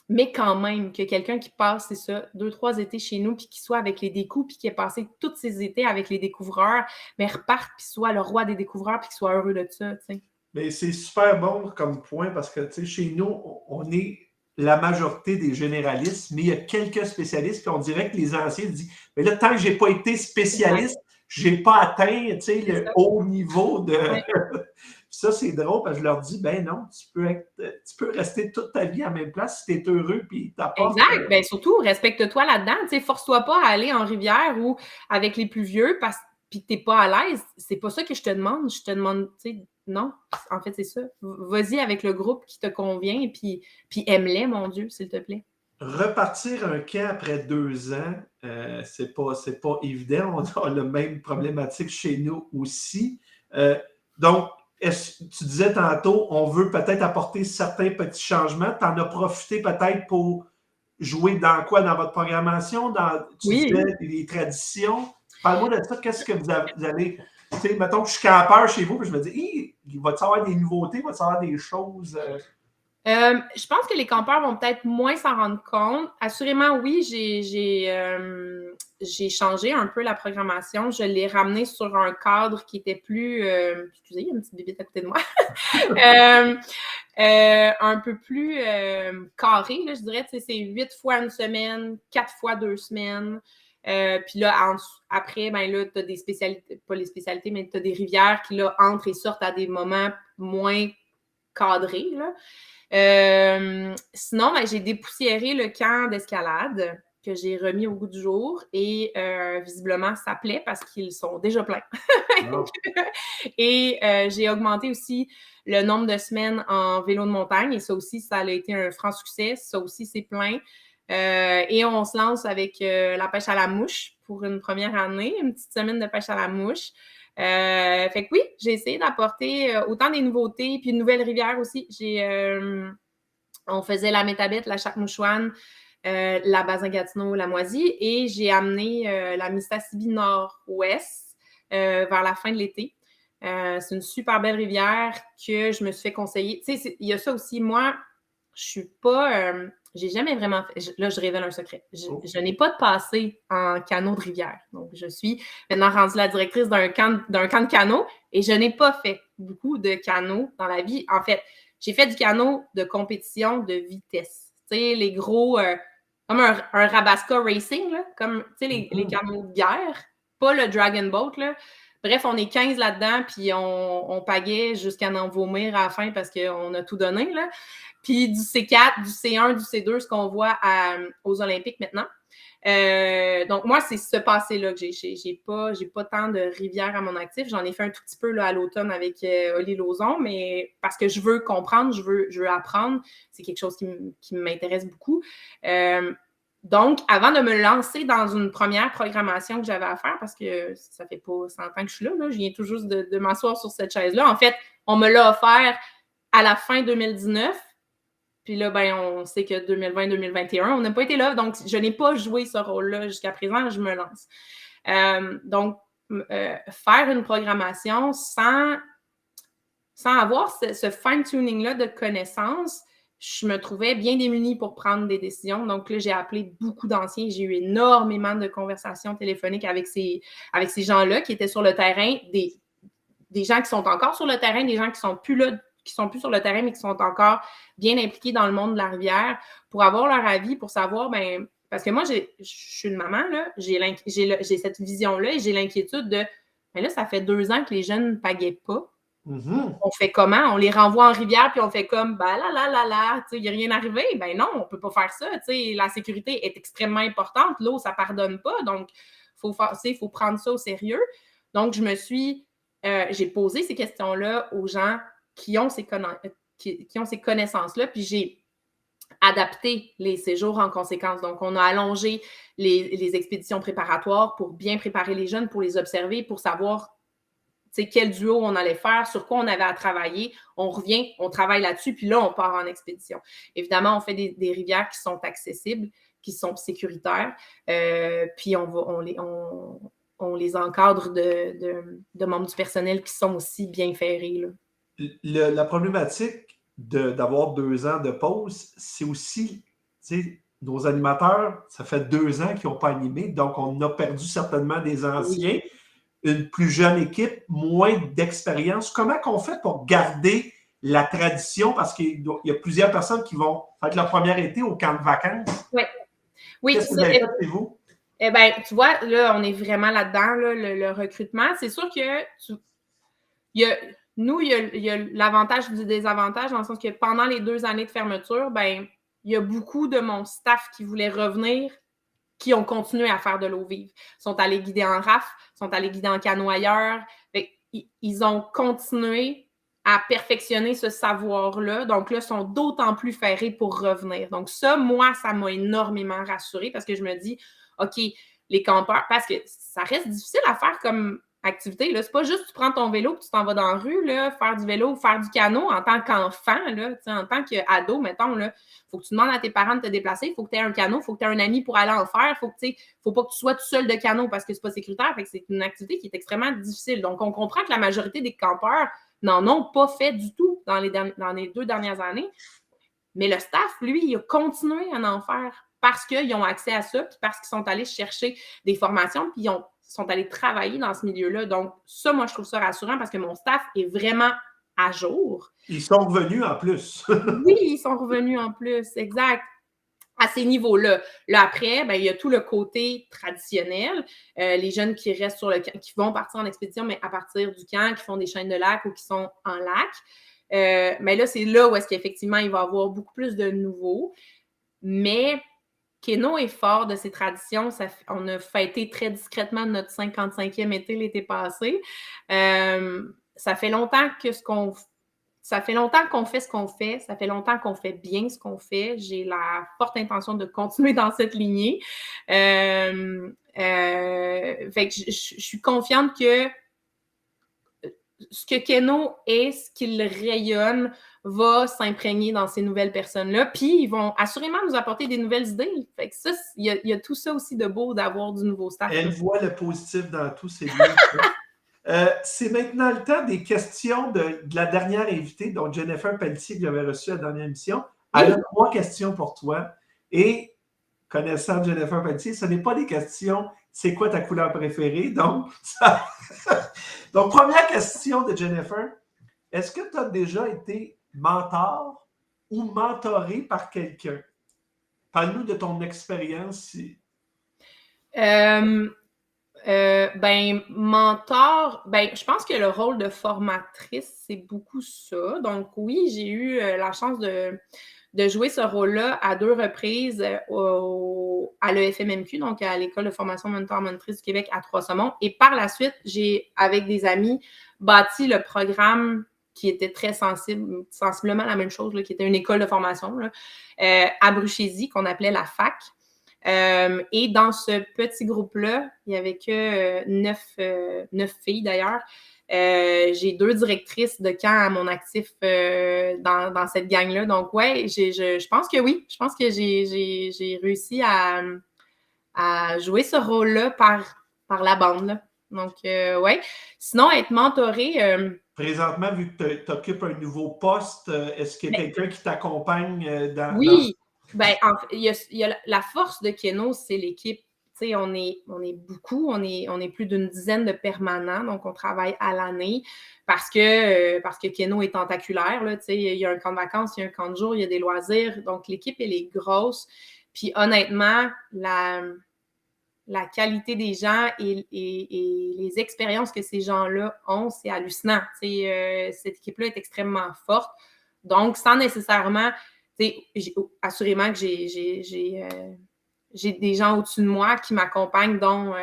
mais quand même, que quelqu'un qui passe, c'est ça, 2-3 étés chez nous, puis qui soit avec les décous, puis qui ait passé tous ces étés avec les découvreurs, mais reparte, puis soit le roi des découvreurs, puis qu'il soit heureux de ça, tu sais. Mais c'est super bon comme point, parce que, tu sais, chez nous, on est la majorité des généralistes, mais il y a quelques spécialistes, puis on dirait que les anciens disent, mais là, tant que je n'ai pas été spécialiste, je n'ai pas atteint, tu sais, le haut niveau de... Ouais. Ça, c'est drôle, parce que je leur dis, ben non, tu peux rester toute ta vie à la même place si tu es heureux, puis t'apportes... Exact. Ben surtout, respecte-toi là-dedans. Tu sais, force-toi pas à aller en rivière ou avec les plus vieux puis que tu n'es pas à l'aise. C'est pas ça que je te demande. Je te demande, tu sais, non. En fait, c'est ça. Vas-y avec le groupe qui te convient, puis aime-les, mon Dieu, s'il te plaît. Repartir un camp après 2 ans, c'est pas évident. On a la même problématique chez nous aussi. Donc, tu disais tantôt, on veut peut-être apporter certains petits changements. Tu en as profité peut-être pour jouer dans quoi dans votre programmation? Tu disais les traditions. Parle-moi de ça. Qu'est-ce que vous allez... Tu sais, mettons que je suis campeur chez vous, puis je me dis, il va-tu avoir des nouveautés? Il va-tu avoir des choses... je pense que les campeurs vont peut-être moins s'en rendre compte. Assurément, oui, j'ai changé un peu la programmation. Je l'ai ramené sur un cadre qui était plus... excusez, il y a une petite bébête à côté de moi. Un peu plus carré, là, je dirais. C'est 8 fois une semaine, 4 fois 2 semaines. Puis là, après, ben là, tu as des spécialités, pas les spécialités, mais tu as des rivières qui, là, entrent et sortent à des moments moins cadré, là. Sinon, ben, j'ai dépoussiéré le camp d'escalade que j'ai remis au goût du jour et visiblement, ça plaît parce qu'ils sont déjà pleins. Wow. Et j'ai augmenté aussi le nombre de semaines en vélo de montagne et ça aussi, ça a été un franc succès. Ça aussi, c'est plein. Et on se lance avec la pêche à la mouche pour une première année, une petite semaine de pêche à la mouche. Fait que oui, j'ai essayé d'apporter autant des nouveautés, puis une nouvelle rivière aussi. On faisait la Métabette, la Chac-Mouchouane, la Bazin-Gatineau, la Moisie, et j'ai amené la Mistassini Nord-Ouest vers la fin de l'été. C'est une super belle rivière que je me suis fait conseiller. Tu sais, il y a ça aussi, moi, je suis pas... j'ai jamais vraiment fait... Là, je révèle un secret. Je n'ai pas de passé en canot de rivière. Donc, je suis maintenant rendue la directrice d'un camp de canot et je n'ai pas fait beaucoup de canot dans la vie. En fait, j'ai fait du canot de compétition de vitesse. Tu sais, les gros... comme un Rabasca Racing, là, comme les canots de guerre, pas le Dragon Boat, là. Bref, on est 15 là-dedans, puis on pagaie jusqu'à en vomir à la fin parce qu'on a tout donné, là. Puis du C4, du C1, du C2, ce qu'on voit aux Olympiques maintenant. Donc, moi, c'est ce passé-là que j'ai. J'ai pas tant de rivières à mon actif. J'en ai fait un tout petit peu là, à l'automne avec Oli Lauzon, mais parce que je veux comprendre, je veux apprendre. C'est quelque chose qui m'intéresse beaucoup. Donc, avant de me lancer dans une première programmation que j'avais à faire, parce que ça fait pas 100 ans que je suis là, je viens tout juste de m'asseoir sur cette chaise-là. En fait, on me l'a offert à la fin 2019. Puis là, ben, on sait que 2020-2021, on n'a pas été là. Donc, je n'ai pas joué ce rôle-là jusqu'à présent. Je me lance. Donc, faire une programmation sans avoir ce fine-tuning-là de connaissances, je me trouvais bien démunie pour prendre des décisions. Donc là, j'ai appelé beaucoup d'anciens. J'ai eu énormément de conversations téléphoniques avec ces gens-là qui étaient sur le terrain, des gens qui sont encore sur le terrain, des gens qui sont plus là, qui sont plus sur le terrain, mais qui sont encore bien impliqués dans le monde de la rivière, pour avoir leur avis, pour savoir, ben, parce que moi, je suis une maman, là, j'ai cette vision-là et j'ai l'inquiétude de, ben là, ça fait 2 ans que les jeunes ne pagaient pas. Mm-hmm. On fait comment? On les renvoie en rivière, puis on fait comme, ben là, il n'y a rien arrivé. Ben non, on ne peut pas faire ça. La sécurité est extrêmement importante. L'eau, ça ne pardonne pas. Donc, il faut prendre ça au sérieux. Donc, j'ai posé ces questions-là aux gens qui ont ces connaissances-là, puis j'ai adapté les séjours en conséquence. Donc, on a allongé les expéditions préparatoires pour bien préparer les jeunes, pour les observer, pour savoir quel duo on allait faire, sur quoi on avait à travailler. On revient, on travaille là-dessus, puis là, on part en expédition. Évidemment, on fait des rivières qui sont accessibles, qui sont sécuritaires, puis on les encadre de membres du personnel qui sont aussi bien ferrés, là. La problématique d'avoir 2 ans de pause, c'est aussi, nos animateurs, ça fait 2 ans qu'ils n'ont pas animé, donc on a perdu certainement des anciens, une plus jeune équipe, moins d'expérience. Comment qu'on fait pour garder la tradition? Parce qu'il y a plusieurs personnes qui vont faire leur premier été au camp de vacances. Oui. Qu'est-ce que vous avez fait, c'est vous? Eh bien, tu vois, là, on est vraiment là-dedans, là, le recrutement. C'est sûr que il y a l'avantage du désavantage, dans le sens que pendant les 2 années de fermeture, ben, il y a beaucoup de mon staff qui voulaient revenir, qui ont continué à faire de l'eau vive. Ils sont allés guider en rafle, sont allés guider en canot ailleurs. Ils ont continué à perfectionner ce savoir-là. Donc là, ils sont d'autant plus ferrés pour revenir. Donc ça, moi, ça m'a énormément rassurée parce que je me dis, OK, les campeurs, parce que ça reste difficile à faire comme activité. Là. C'est pas juste tu prends ton vélo et tu t'en vas dans la rue, là, faire du vélo, faire du canot en tant qu'enfant, là, en tant qu'ado, mettons, là. Faut que tu demandes à tes parents de te déplacer, il faut que tu aies un canot, il faut que tu aies un ami pour aller en faire, faut pas que tu sois tout seul de canot parce que c'est pas sécuritaire, fait que c'est une activité qui est extrêmement difficile. Donc, on comprend que la majorité des campeurs n'en ont pas fait du tout dans les 2 dernières années, mais le staff, lui, il a continué à en faire parce qu'ils ont accès à ça, puis parce qu'ils sont allés chercher des formations, puis ils sont allés travailler dans ce milieu-là. Donc, ça, moi, je trouve ça rassurant parce que mon staff est vraiment à jour. Ils sont revenus en plus. Oui, ils sont revenus en plus, exact. À ces niveaux-là. Là, après, ben, il y a tout le côté traditionnel. Les jeunes qui restent sur le camp, qui vont partir en expédition, mais à partir du camp, qui font des chaînes de lac ou qui sont en lac. Mais là, c'est là où est-ce qu'effectivement, il va y avoir beaucoup plus de nouveaux. Mais Keno est fort de ses traditions. On a fêté très discrètement notre 55e été l'été passé. Ça fait longtemps ça fait longtemps qu'on fait ce qu'on fait. Ça fait longtemps qu'on fait bien ce qu'on fait. J'ai la forte intention de continuer dans cette lignée. Fait que je suis confiante que ce que Keno est, ce qu'il rayonne, va s'imprégner dans ces nouvelles personnes-là. Puis, ils vont assurément nous apporter des nouvelles idées. Fait que ça, il y a tout ça aussi de beau d'avoir du nouveau staff. Elle voit le positif dans tout, c'est bien. C'est maintenant le temps des questions de la dernière invitée, donc Jennifer Pelletier, que j'avais reçue à la dernière émission. Elle a 3 questions pour toi. Et connaissant Jennifer Pelletier, ce n'est pas des questions « c'est quoi ta couleur préférée? » Donc, donc, première question de Jennifer. Est-ce que tu as déjà été mentor ou mentoré par quelqu'un? Parle-nous de ton expérience. Mentor, je pense que le rôle de formatrice, c'est beaucoup ça. Donc oui, j'ai eu la chance de jouer ce rôle-là à 2 reprises à l'EFMMQ, donc à l'École de formation mentor-monitrice du Québec à Trois-Saumons. Et par la suite, j'ai, avec des amis, bâti le programme qui était très sensiblement la même chose, là, qui était une école de formation là, à Bruchésie, qu'on appelait la FAC. Et dans ce petit groupe-là, il n'y avait que 9 filles d'ailleurs. J'ai 2 directrices de camp à mon actif dans cette gang-là. Donc, ouais, je pense que oui. Je pense que j'ai réussi à jouer ce rôle-là par la bande. Là. Donc, ouais. Sinon, être mentorée. Présentement, vu que tu occupes un nouveau poste, est-ce qu'il y a quelqu'un qui t'accompagne dans... Oui, il y a la force de Keno, c'est l'équipe. Tu sais, on est beaucoup, on est plus d'une dizaine de permanents, donc on travaille à l'année parce que Keno est tentaculaire. Là, tu sais, il y a un camp de vacances, il y a un camp de jour, il y a des loisirs. Donc, l'équipe, elle est grosse. Puis honnêtement, la qualité des gens et les expériences que ces gens-là ont, c'est hallucinant. Cette équipe-là est extrêmement forte. Donc, sans nécessairement... assurément que j'ai des gens au-dessus de moi qui m'accompagnent, dont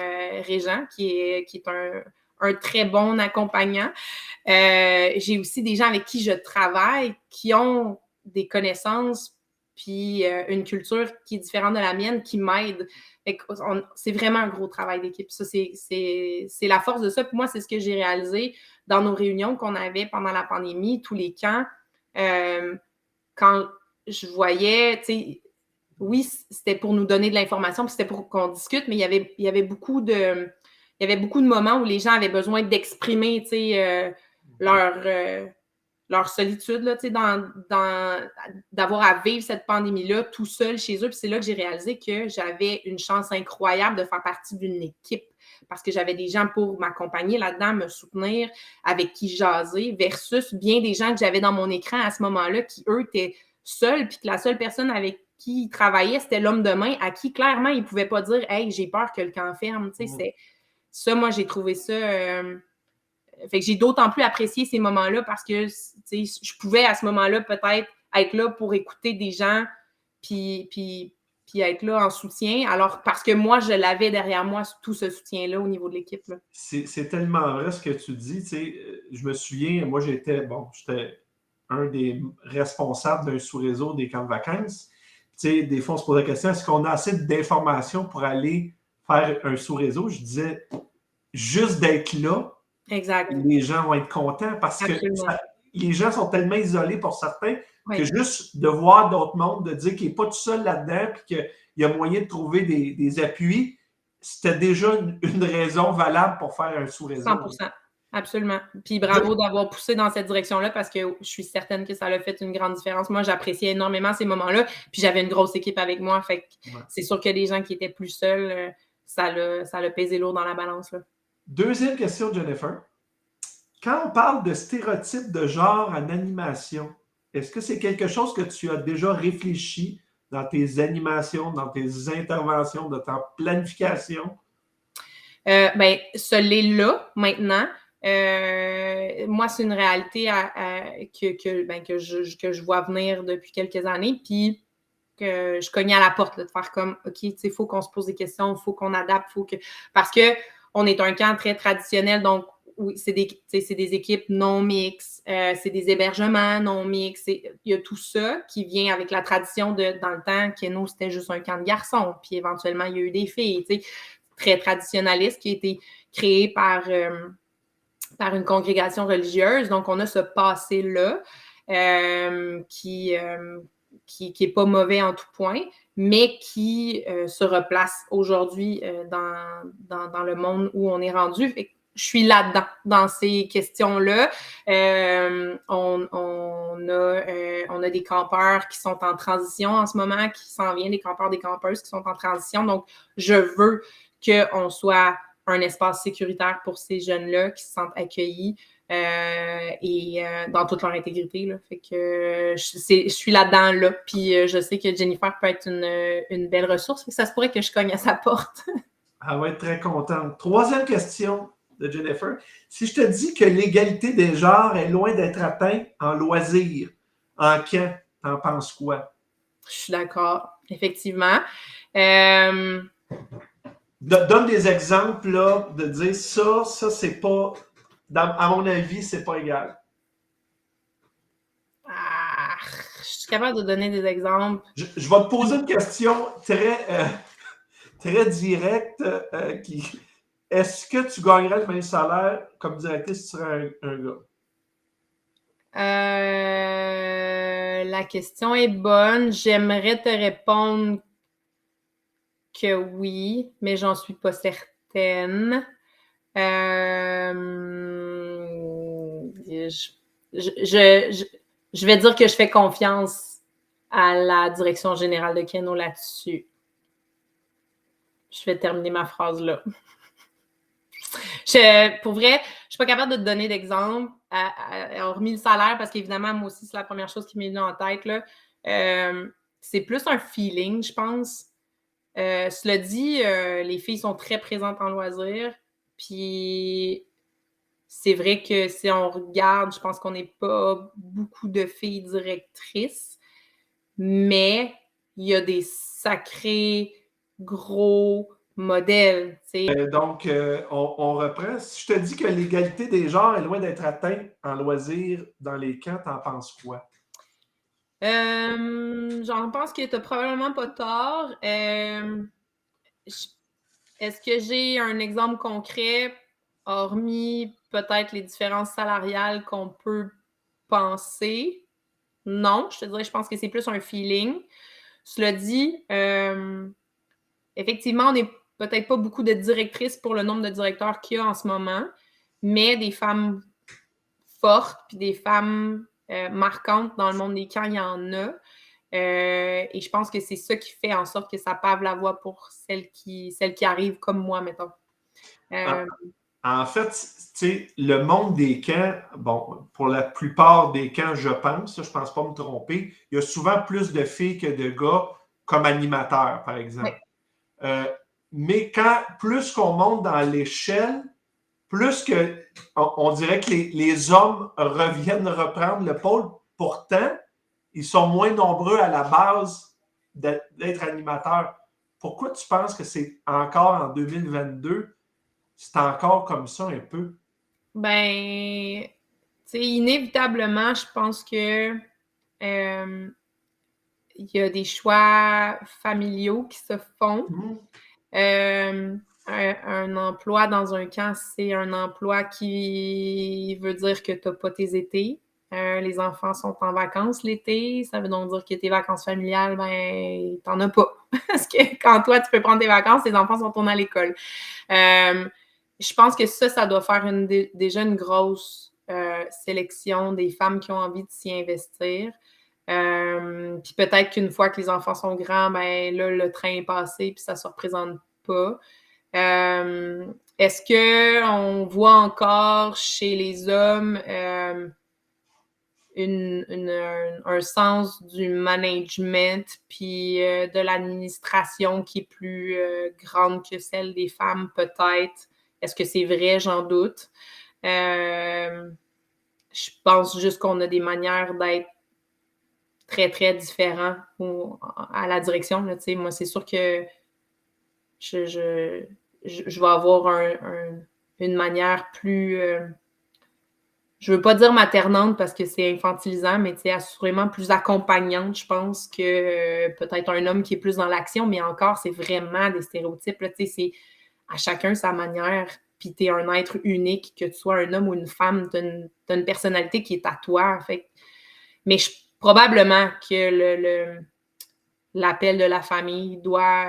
Régent, qui est un très bon accompagnant. J'ai aussi des gens avec qui je travaille qui ont des connaissances puis une culture qui est différente de la mienne, qui m'aide. C'est vraiment un gros travail d'équipe. Ça, c'est la force de ça. Puis moi, c'est ce que j'ai réalisé dans nos réunions qu'on avait pendant la pandémie, tous les camps. Quand je voyais, tu sais, oui, c'était pour nous donner de l'information, puis c'était pour qu'on discute, mais il y avait beaucoup de moments où les gens avaient besoin d'exprimer, tu sais, leur solitude, là, tu sais, d'avoir à vivre cette pandémie-là tout seul chez eux. Puis c'est là que j'ai réalisé que j'avais une chance incroyable de faire partie d'une équipe parce que j'avais des gens pour m'accompagner là-dedans, me soutenir, avec qui jaser, versus bien des gens que j'avais dans mon écran à ce moment-là qui, eux, étaient seuls, puis que la seule personne avec qui ils travaillaient, c'était l'homme de main, à qui, clairement, ils ne pouvaient pas dire « Hey, j'ai peur que le camp ferme. » Tu sais, ça, moi, j'ai trouvé ça... Fait que j'ai d'autant plus apprécié ces moments-là parce que je pouvais à ce moment-là peut-être être là pour écouter des gens puis être là en soutien. Alors, parce que moi, je l'avais derrière moi, tout ce soutien-là au niveau de l'équipe. C'est tellement vrai ce que tu dis. Tu sais, je me souviens, moi, j'étais un des responsables d'un sous-réseau des camps de vacances. Tu sais, des fois, on se pose la question, est-ce qu'on a assez d'informations pour aller faire un sous-réseau? Je disais, juste d'être là, exact. Les gens vont être contents parce Absolument. que les gens sont tellement isolés pour certains que juste de voir d'autres mondes, de dire qu'il n'est pas tout seul là-dedans puis qu'il y a moyen de trouver des appuis, c'était déjà une raison valable pour faire un sous-réseau. 100%. Absolument. Puis bravo d'avoir poussé dans cette direction-là parce que je suis certaine que ça a fait une grande différence. Moi, j'appréciais énormément ces moments-là. Puis j'avais une grosse équipe avec moi. Fait que c'est sûr que les gens qui étaient plus seuls, ça l'a pesé lourd dans la balance. Là. Deuxième question, Jennifer. Quand on parle de stéréotypes de genre en animation, est-ce que c'est quelque chose que tu as déjà réfléchi dans tes animations, dans tes interventions, dans ta planification? Ce l'est là, maintenant. Moi, c'est une réalité que je vois venir depuis quelques années, puis que je cognais à la porte, là, de faire comme, OK, tu sais, il faut qu'on se pose des questions, il faut qu'on adapte, parce qu'on est un camp très traditionnel, donc oui, c'est des équipes non mixtes, c'est des hébergements non mixtes, il y a tout ça qui vient avec la tradition dans le temps, Keno, c'était juste un camp de garçons, puis éventuellement, il y a eu des filles, tu sais, très traditionnaliste, qui a été créé par une congrégation religieuse. Donc, on a ce passé-là qui est pas mauvais en tout point, mais qui se replace aujourd'hui dans le monde où on est rendu. Fait que je suis là-dedans, dans ces questions-là. On a des campeurs qui sont en transition en ce moment, qui s'en viennent, des campeurs, des campeuses qui sont en transition. Donc, je veux qu'on soit un espace sécuritaire pour ces jeunes-là qui se sentent accueillis dans toute leur intégrité. Là. Fait que je suis là-dedans, là. Puis je sais que Jennifer peut être une belle ressource. Fait que ça se pourrait que je cogne à sa porte. Elle va être très contente. Troisième question de Jennifer. Si je te dis que l'égalité des genres est loin d'être atteinte en loisirs, en camp, t'en penses quoi? Je suis d'accord, effectivement. Donne des exemples là, de dire ça c'est pas, à mon avis, c'est pas égal. Je suis capable de donner des exemples. Je vais te poser une question très directe. Est-ce que tu gagnerais le même salaire comme directrice si tu serais un gars? La question est bonne. J'aimerais te répondre que oui, mais j'en suis pas certaine. Je vais dire que je fais confiance à la direction générale de Keno là-dessus. Je vais terminer ma phrase là. Pour vrai, je suis pas capable de te donner d'exemple, hormis le salaire, parce qu'évidemment, moi aussi, c'est la première chose qui m'est venue en tête. Là. C'est plus un feeling, je pense. Cela dit, les filles sont très présentes en loisirs. Puis c'est vrai que si on regarde, je pense qu'on n'est pas beaucoup de filles directrices, mais il y a des sacrés gros modèles. Donc, on reprend. Si je te dis que l'égalité des genres est loin d'être atteinte en loisirs dans les camps, t'en penses quoi? J'en pense que tu n'as probablement pas tort. Est-ce que j'ai un exemple concret, hormis peut-être les différences salariales qu'on peut penser? Non, je te dirais, je pense que c'est plus un feeling. Cela dit, effectivement, on n'est peut-être pas beaucoup de directrices pour le nombre de directeurs qu'il y a en ce moment, mais des femmes fortes puis des femmes marquantes dans le monde des camps, il y en a. Et je pense que c'est ça qui fait en sorte que ça pave la voie pour celles qui arrivent comme moi, mettons. En fait, tu sais, le monde des camps, bon, pour la plupart des camps, je pense pas me tromper, il y a souvent plus de filles que de gars comme animateurs, par exemple. Oui. Mais plus qu'on monte dans l'échelle, plus que on dirait que les hommes reviennent reprendre le pôle. Pourtant, ils sont moins nombreux à la base d'être animateurs. Pourquoi tu penses que c'est encore en 2022, c'est encore comme ça un peu? Ben, tu sais, inévitablement, je pense que il y a des choix familiaux qui se font. Un emploi dans un camp, c'est un emploi qui veut dire que tu n'as pas tes étés. Les enfants sont en vacances l'été. Ça veut donc dire que tes vacances familiales, ben, t'en as pas. Parce que quand toi, tu peux prendre tes vacances, tes enfants sont tournés à l'école. Je pense que ça doit faire déjà une grosse sélection des femmes qui ont envie de s'y investir. Puis peut-être qu'une fois que les enfants sont grands, ben là, le train est passé puis ça ne se représente pas. Est-ce qu'on voit encore chez les hommes un sens du management puis de l'administration qui est plus grande que celle des femmes, peut-être? Est-ce que c'est vrai? J'en doute. Je pense juste qu'on a des manières d'être très, très différents à la direction. Là, moi, c'est sûr que je vais avoir une manière plus... je veux pas dire maternante parce que c'est infantilisant, mais assurément plus accompagnante, je pense, que peut-être un homme qui est plus dans l'action, mais encore, c'est vraiment des stéréotypes. Là, c'est à chacun sa manière, puis t'es un être unique, que tu sois un homme ou une femme, t'as une personnalité qui est à toi. Fait. Mais probablement que l'appel de la famille doit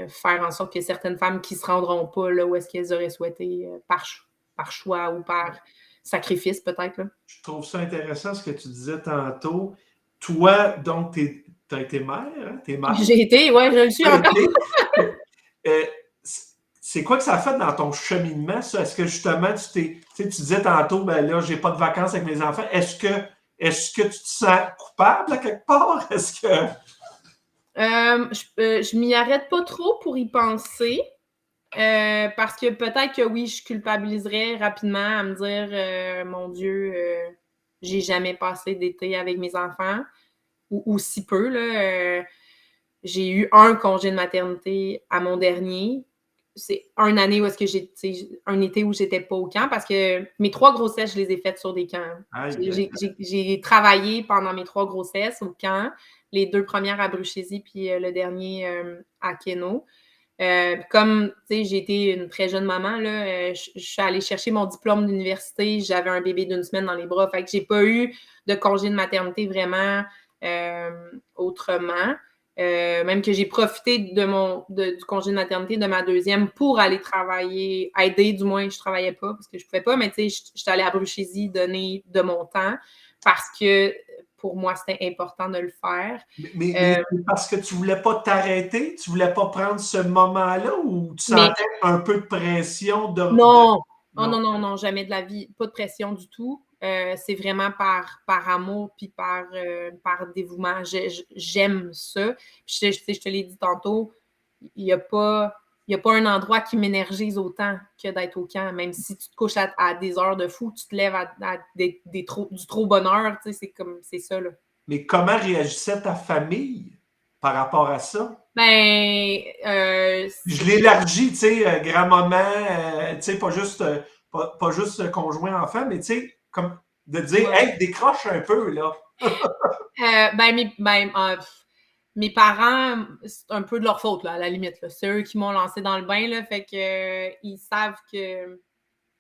faire en sorte qu'il y a certaines femmes qui ne se rendront pas là où est-ce qu'elles auraient souhaité par choix ou par sacrifice, peut-être. Là. Je trouve ça intéressant ce que tu disais tantôt. Toi, donc, tu as été mère, hein? T'es mère? J'ai été, ouais, je le suis encore. C'est quoi que ça a fait dans ton cheminement, ça? Est-ce que justement, tu disais tantôt, ben là, j'ai pas de vacances avec mes enfants. Est-ce que tu te sens coupable à quelque part? Est-ce que... je m'y arrête pas trop pour y penser. Parce que peut-être que oui, je culpabiliserais rapidement à me dire mon Dieu, j'ai jamais passé d'été avec mes enfants, ou si peu. Là, j'ai eu un congé de maternité à mon dernier. C'est une année où est-ce que un été où j'étais pas au camp parce que mes 3 grossesses, je les ai faites sur des camps. J'ai travaillé pendant mes 3 grossesses au camp, les 2 premières à Bruchésie puis le dernier à Keno. Comme j'ai été une très jeune maman, là, je suis allée chercher mon diplôme d'université, j'avais un bébé d'1 semaine dans les bras, fait que j'ai pas eu de congé de maternité vraiment autrement. Même que j'ai profité du congé de maternité de ma deuxième pour aller travailler, aider du moins, je travaillais pas parce que je pouvais pas, mais tu sais, je suis allée à Bruchésie donner de mon temps parce que pour moi, c'était important de le faire. Mais c'est parce que tu voulais pas t'arrêter? Tu voulais pas prendre ce moment-là ou tu sentais un peu de pression de... Non! Oh, non, jamais de la vie. Pas de pression du tout. C'est vraiment par amour puis par dévouement. J'aime ça. Puis je te l'ai dit tantôt, il n'y a pas un endroit qui m'énergise autant que d'être au camp. Même si tu te couches à des heures de fou, tu te lèves à du trop bonheur. C'est ça, là. Mais comment réagissait ta famille par rapport à ça? Ben, je l'élargis, tu sais, grand-maman, tu sais, pas juste conjoint-enfant, mais tu sais, comme de dire, ouais. hey, décroche un peu, là. Mes parents, c'est un peu de leur faute, là, à la limite. Là. C'est eux qui m'ont lancé dans le bain, là, fait que ils savent que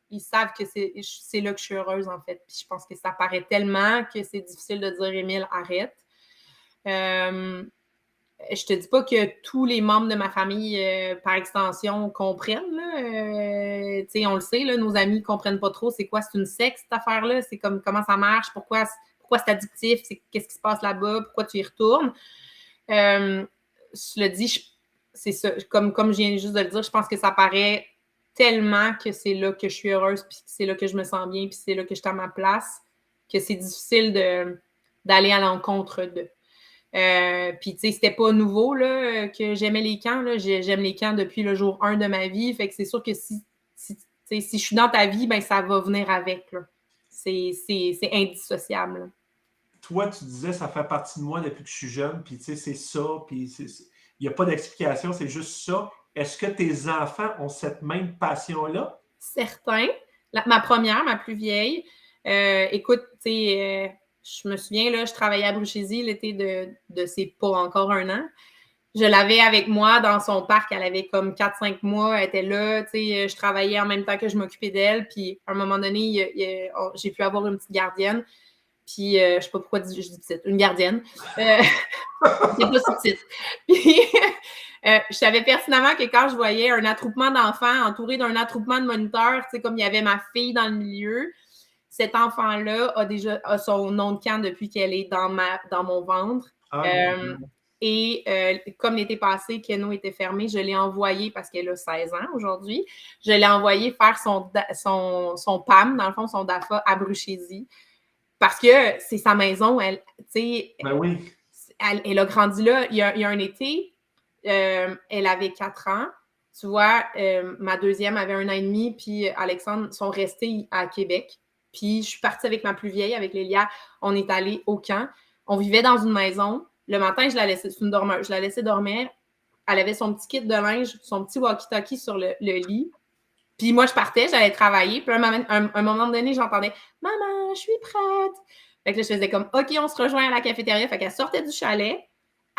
c'est là que je suis heureuse, en fait. Puis je pense que ça paraît tellement que c'est difficile de dire, Émile, arrête. Je te dis pas que tous les membres de ma famille, par extension, comprennent. Là. On le sait, là, nos amis comprennent pas trop c'est quoi, c'est une secte, cette affaire-là. C'est comme comment ça marche, pourquoi c'est addictif, qu'est-ce qui se passe là-bas, pourquoi tu y retournes. Je le dis, c'est ça. Comme je viens juste de le dire, je pense que ça paraît tellement que c'est là que je suis heureuse, puis c'est là que je me sens bien, puis c'est là que je suis à ma place, que c'est difficile d'aller à l'encontre d'eux. Puis, tu sais, c'était pas nouveau là, que j'aimais les camps. Là. J'aime les camps depuis le jour 1 de ma vie. Fait que c'est sûr que si je suis dans ta vie, ben ça va venir avec. Là. C'est indissociable. Là. Toi, tu disais, ça fait partie de moi depuis que je suis jeune, puis tu sais, c'est ça, puis il n'y a pas d'explication, c'est juste ça. Est-ce que tes enfants ont cette même passion-là? Certains. Ma première, ma plus vieille, écoute, tu sais, je me souviens, là, je travaillais à Bruchésie l'été de ses pas encore 1 an. Je l'avais avec moi dans son parc. Elle avait comme 4-5 mois. Elle était là. Tu sais, je travaillais en même temps que je m'occupais d'elle. Puis, à un moment donné, j'ai pu avoir une petite gardienne. Puis, je sais pas pourquoi je dis petite. Une gardienne. C'est pas si petite. Puis, je savais pertinemment que quand je voyais un attroupement d'enfants entouré d'un attroupement de moniteurs, tu sais, comme il y avait ma fille dans le milieu, cet enfant-là a son nom de camp depuis qu'elle est dans mon ventre. Et comme l'été passé, Keno était fermé, je l'ai envoyé, parce qu'elle a 16 ans aujourd'hui, je l'ai envoyé faire son PAM, dans le fond, son DAFA à Bruchésie, parce que c'est sa maison, elle, tu sais, ben oui. elle a grandi là. Il y a un été, elle avait 4 ans, tu vois, ma deuxième avait 1 an et demi, puis Alexandre sont restés à Québec. Puis je suis partie avec ma plus vieille, avec Lélia. On est allé au camp. On vivait dans une maison. Le matin, je la laissais, c'est une dormeuse, je la laissais dormir. Elle avait son petit kit de linge, son petit walkie-talkie sur le lit. Puis moi, je partais, j'allais travailler. Puis un moment donné, j'entendais « Maman, je suis prête! » Fait que là, je faisais comme « OK, on se rejoint à la cafétéria. » Fait qu'elle sortait du chalet.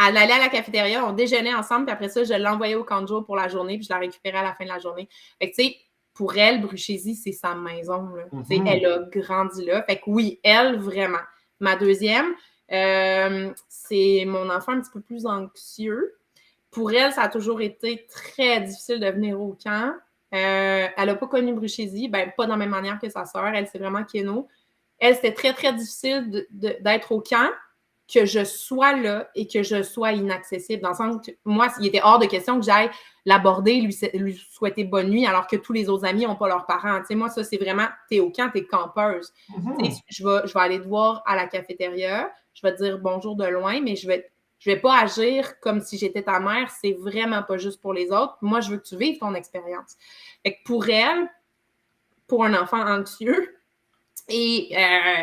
Elle allait à la cafétéria, on déjeunait ensemble, puis après ça, je l'envoyais au camp de jour pour la journée, puis je la récupérais à la fin de la journée. Fait que, tu sais, pour elle, Bruchésie, c'est sa maison. Elle a grandi là. Fait que oui, elle, vraiment. Ma deuxième, c'est mon enfant un petit peu plus anxieux. Pour elle, ça a toujours été très difficile de venir au camp. Elle n'a pas connu Bruchésie, pas de la même manière que sa sœur. Elle, c'est vraiment Keno. Elle, c'était très, très difficile d'être au camp, que je sois là et que je sois inaccessible. Dans le sens que moi, il était hors de question que j'aille l'aborder, lui souhaiter bonne nuit, alors que tous les autres amis n'ont pas leurs parents. T'sais, moi, ça, c'est vraiment, t'es au camp, t'es campeuse. Je vais aller te voir à la cafétéria, je vais te dire bonjour de loin, mais je vais pas agir comme si j'étais ta mère. C'est vraiment pas juste pour les autres. Moi, je veux que tu vives ton expérience. Fait que pour elle, pour un enfant anxieux, et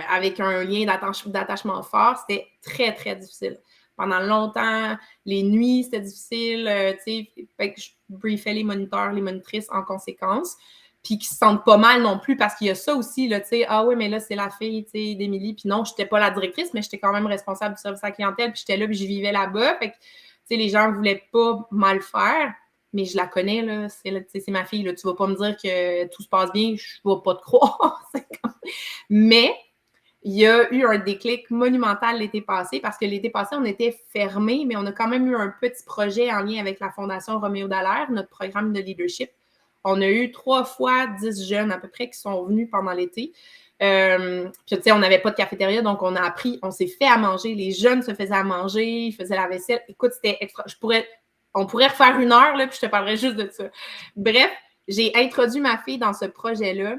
avec un lien d'attachement fort, c'était très, très difficile. Pendant longtemps, les nuits, c'était difficile. Fait que je briefais les moniteurs, les monitrices en conséquence. Puis qui se sentent pas mal non plus, parce qu'il y a ça aussi, là, tu sais, ah oui, mais là, c'est la fille, tu sais, d'Émilie. Puis non, je n'étais pas la directrice, mais j'étais quand même responsable du service à la clientèle. Puis j'étais là, puis je vivais là-bas. Fait que, tu sais, les gens ne voulaient pas mal faire. Mais je la connais, là, c'est ma fille, là, tu ne vas pas me dire que tout se passe bien, je ne vais pas te croire. Mais il y a eu un déclic monumental l'été passé, parce que l'été passé, on était fermés, mais on a quand même eu un petit projet en lien avec la Fondation Roméo Dallaire, notre programme de leadership. On a eu 3 fois 10 jeunes à peu près qui sont venus pendant l'été. Puis, tu sais, on n'avait pas de cafétéria, donc on a appris, on s'est fait à manger. Les jeunes se faisaient à manger, ils faisaient la vaisselle. Écoute, c'était extra. On pourrait refaire 1 heure, là, puis je te parlerai juste de ça. Bref, j'ai introduit ma fille dans ce projet-là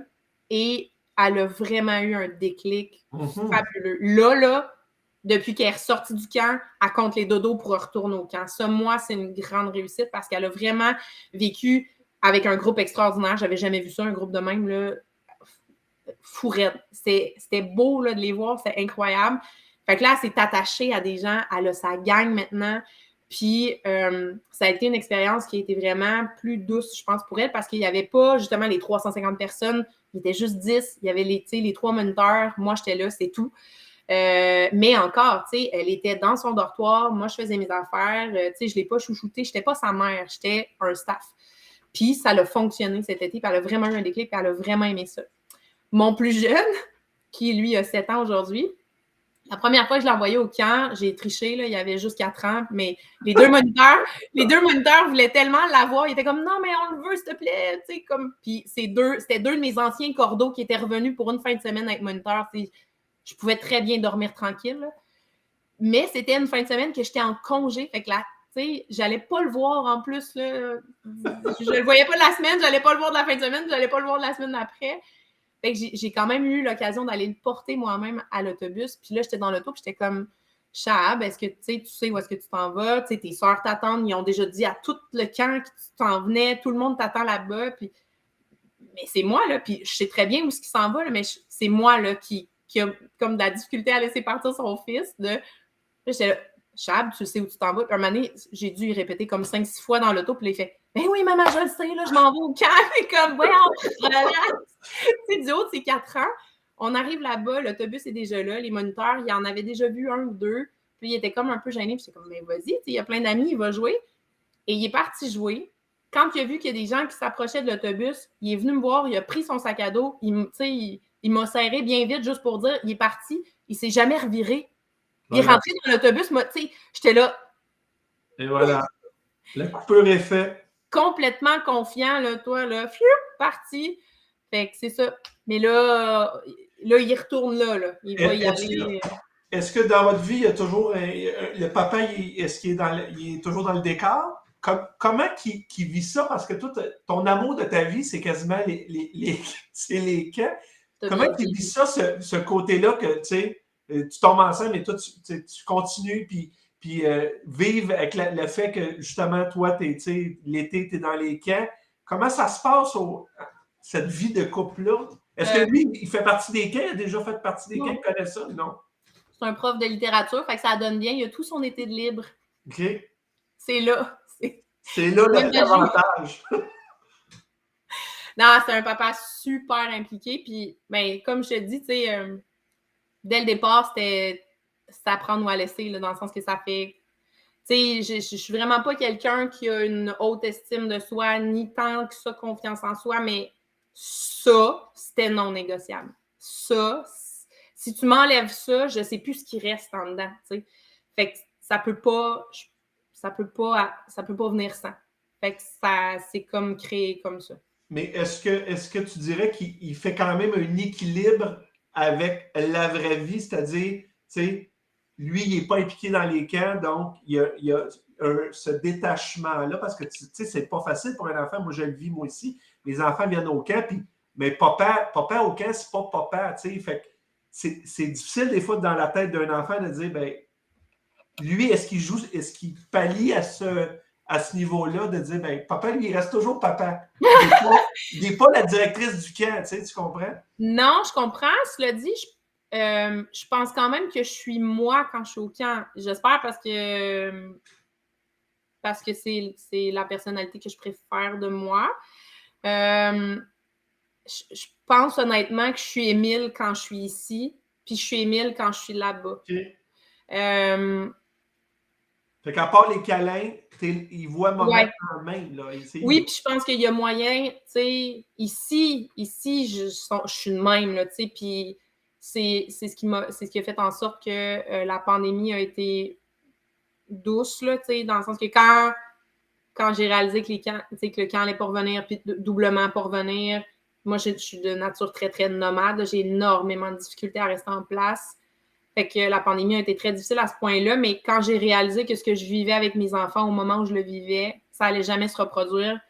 et elle a vraiment eu un déclic fabuleux. Là, depuis qu'elle est ressortie du camp, elle compte les dodos pour retourner au camp. Ça, moi, c'est une grande réussite parce qu'elle a vraiment vécu avec un groupe extraordinaire. J'avais jamais vu ça, un groupe de même, là, fou raide. C'était beau là, de les voir, c'était incroyable. Fait que là, elle s'est attachée à des gens, elle a sa gang maintenant. Puis, ça a été une expérience qui a été vraiment plus douce, je pense, pour elle, parce qu'il n'y avait pas justement les 350 personnes, il était juste 10. Il y avait les 3 moniteurs, moi, j'étais là, c'est tout. Mais encore, tu sais, elle était dans son dortoir, moi, je faisais mes affaires, tu sais, je ne l'ai pas chouchoutée, je n'étais pas sa mère, j'étais un staff. Puis, ça a fonctionné cet été, puis elle a vraiment eu un déclic, puis elle a vraiment aimé ça. Mon plus jeune, qui lui a 7 ans aujourd'hui, la première fois que je l'ai envoyé au camp, j'ai triché, là, il y avait juste 4 ans, mais les deux moniteurs voulaient tellement l'avoir. Ils étaient comme, non, mais on le veut, s'il te plaît. Tu sais, comme... Puis c'était 2 de mes anciens cordeaux qui étaient revenus pour une fin de semaine avec moniteur. Je pouvais très bien dormir tranquille. Là. Mais c'était une fin de semaine que j'étais en congé. Fait que là, tu sais, j'allais pas le voir en plus. Là. Je le voyais pas de la semaine, j'allais pas le voir de la fin de semaine, j'allais pas le voir de la semaine d'après. Fait que j'ai quand même eu l'occasion d'aller le porter moi-même à l'autobus. Puis là, j'étais dans l'auto, puis j'étais comme, Chab, est-ce que tu sais où est-ce que tu t'en vas? Tu sais, tes sœurs t'attendent. Ils ont déjà dit à tout le camp que tu t'en venais. Tout le monde t'attend là-bas. Puis... Mais c'est moi, là. Puis je sais très bien où ce qui s'en va, là, mais c'est moi, là, qui a comme de la difficulté à laisser partir son fils. Là, j'étais là, Chab, tu sais où tu t'en vas? Puis un moment donné, j'ai dû y répéter comme 5-6 fois dans l'auto. Puis là, il fait, ben oui, maman, je le sais, là, je m'en vais au camp. Et comme, voyons, relax. Tu sais, du haut de ses 4 ans, on arrive là-bas, l'autobus est déjà là, les moniteurs, il en avait déjà vu 1 ou 2, puis il était comme un peu gêné, puis j'étais comme, mais vas-y, il y a plein d'amis, il va jouer. Et il est parti jouer. Quand il a vu qu'il y a des gens qui s'approchaient de l'autobus, il est venu me voir, il a pris son sac à dos, il m'a serré bien vite juste pour dire, il est parti, il s'est jamais reviré. Il est rentré dans l'autobus, moi, tu sais, j'étais là. Et voilà, la coupure est faite. Complètement confiant, là, toi, là, parti. Fait que c'est ça. Mais là, il retourne là. Il va y aller. Est-ce que dans votre vie, il y a toujours le papa, est-ce qu'il est toujours dans le décor? Comment qu'il vit ça? Parce que toi, ton amour de ta vie, c'est quasiment c'est les camps. Comment qu'il vit ça, ce côté-là que tu tombes enceinte, mais toi, tu continues, puis puis vivre avec le fait que, justement, toi, l'été, tu es dans les camps. Comment ça se passe, cette vie de couple-là? Est-ce que lui, il fait partie des camps? Il a déjà fait partie des camps? Il connaît ça? Non. C'est un prof de littérature, fait que ça donne bien. Il a tout son été de libre. OK. C'est là. C'est là l'avantage. Non, c'est un papa super impliqué. Puis, ben, comme je te dis, tu sais, dès le départ, c'était à prendre ou à laisser, là, dans le sens que ça fait. Tu sais, je suis vraiment pas quelqu'un qui a une haute estime de soi, ni tant que ça confiance en soi, mais ça, c'était non négociable. Ça, si tu m'enlèves ça, je sais plus ce qui reste en dedans, tu sais. Fait que ça peut pas venir sans. Fait que c'est comme créé comme ça. Mais est-ce que tu dirais qu'il fait quand même un équilibre avec la vraie vie, c'est-à-dire, tu sais, lui, il n'est pas impliqué dans les camps, donc il y a ce détachement-là, parce que, tu sais, c'est pas facile pour un enfant. Moi, je le vis, moi aussi. Les enfants viennent au camp, mais papa au camp, c'est pas papa, tu sais. Fait que c'est difficile, des fois, dans la tête d'un enfant de dire, ben, lui, est-ce qu'il pallie à ce niveau-là, de dire, ben, papa, lui, il reste toujours papa. Il n'est pas la directrice du camp, tu comprends? Non, je comprends. Cela dit, je pense quand même que je suis moi quand je suis au camp. J'espère parce que c'est la personnalité que je préfère de moi. Je pense honnêtement que je suis Émile quand je suis ici, puis je suis Émile quand je suis là-bas. Okay. Fait qu'à part les câlins, il voit moment en main. Là. Oui, puis je pense qu'il y a moyen, tu sais, ici, je suis de même, là, tu sais, puis c'est ce qui a fait en sorte que la pandémie a été douce, là, tu sais, dans le sens que quand j'ai réalisé que le camp allait pas revenir, puis doublement pas revenir, moi, je suis de nature très, très nomade, j'ai énormément de difficultés à rester en place. Fait que la pandémie a été très difficile à ce point-là, mais quand j'ai réalisé que ce que je vivais avec mes enfants au moment où je le vivais, ça allait jamais se reproduire,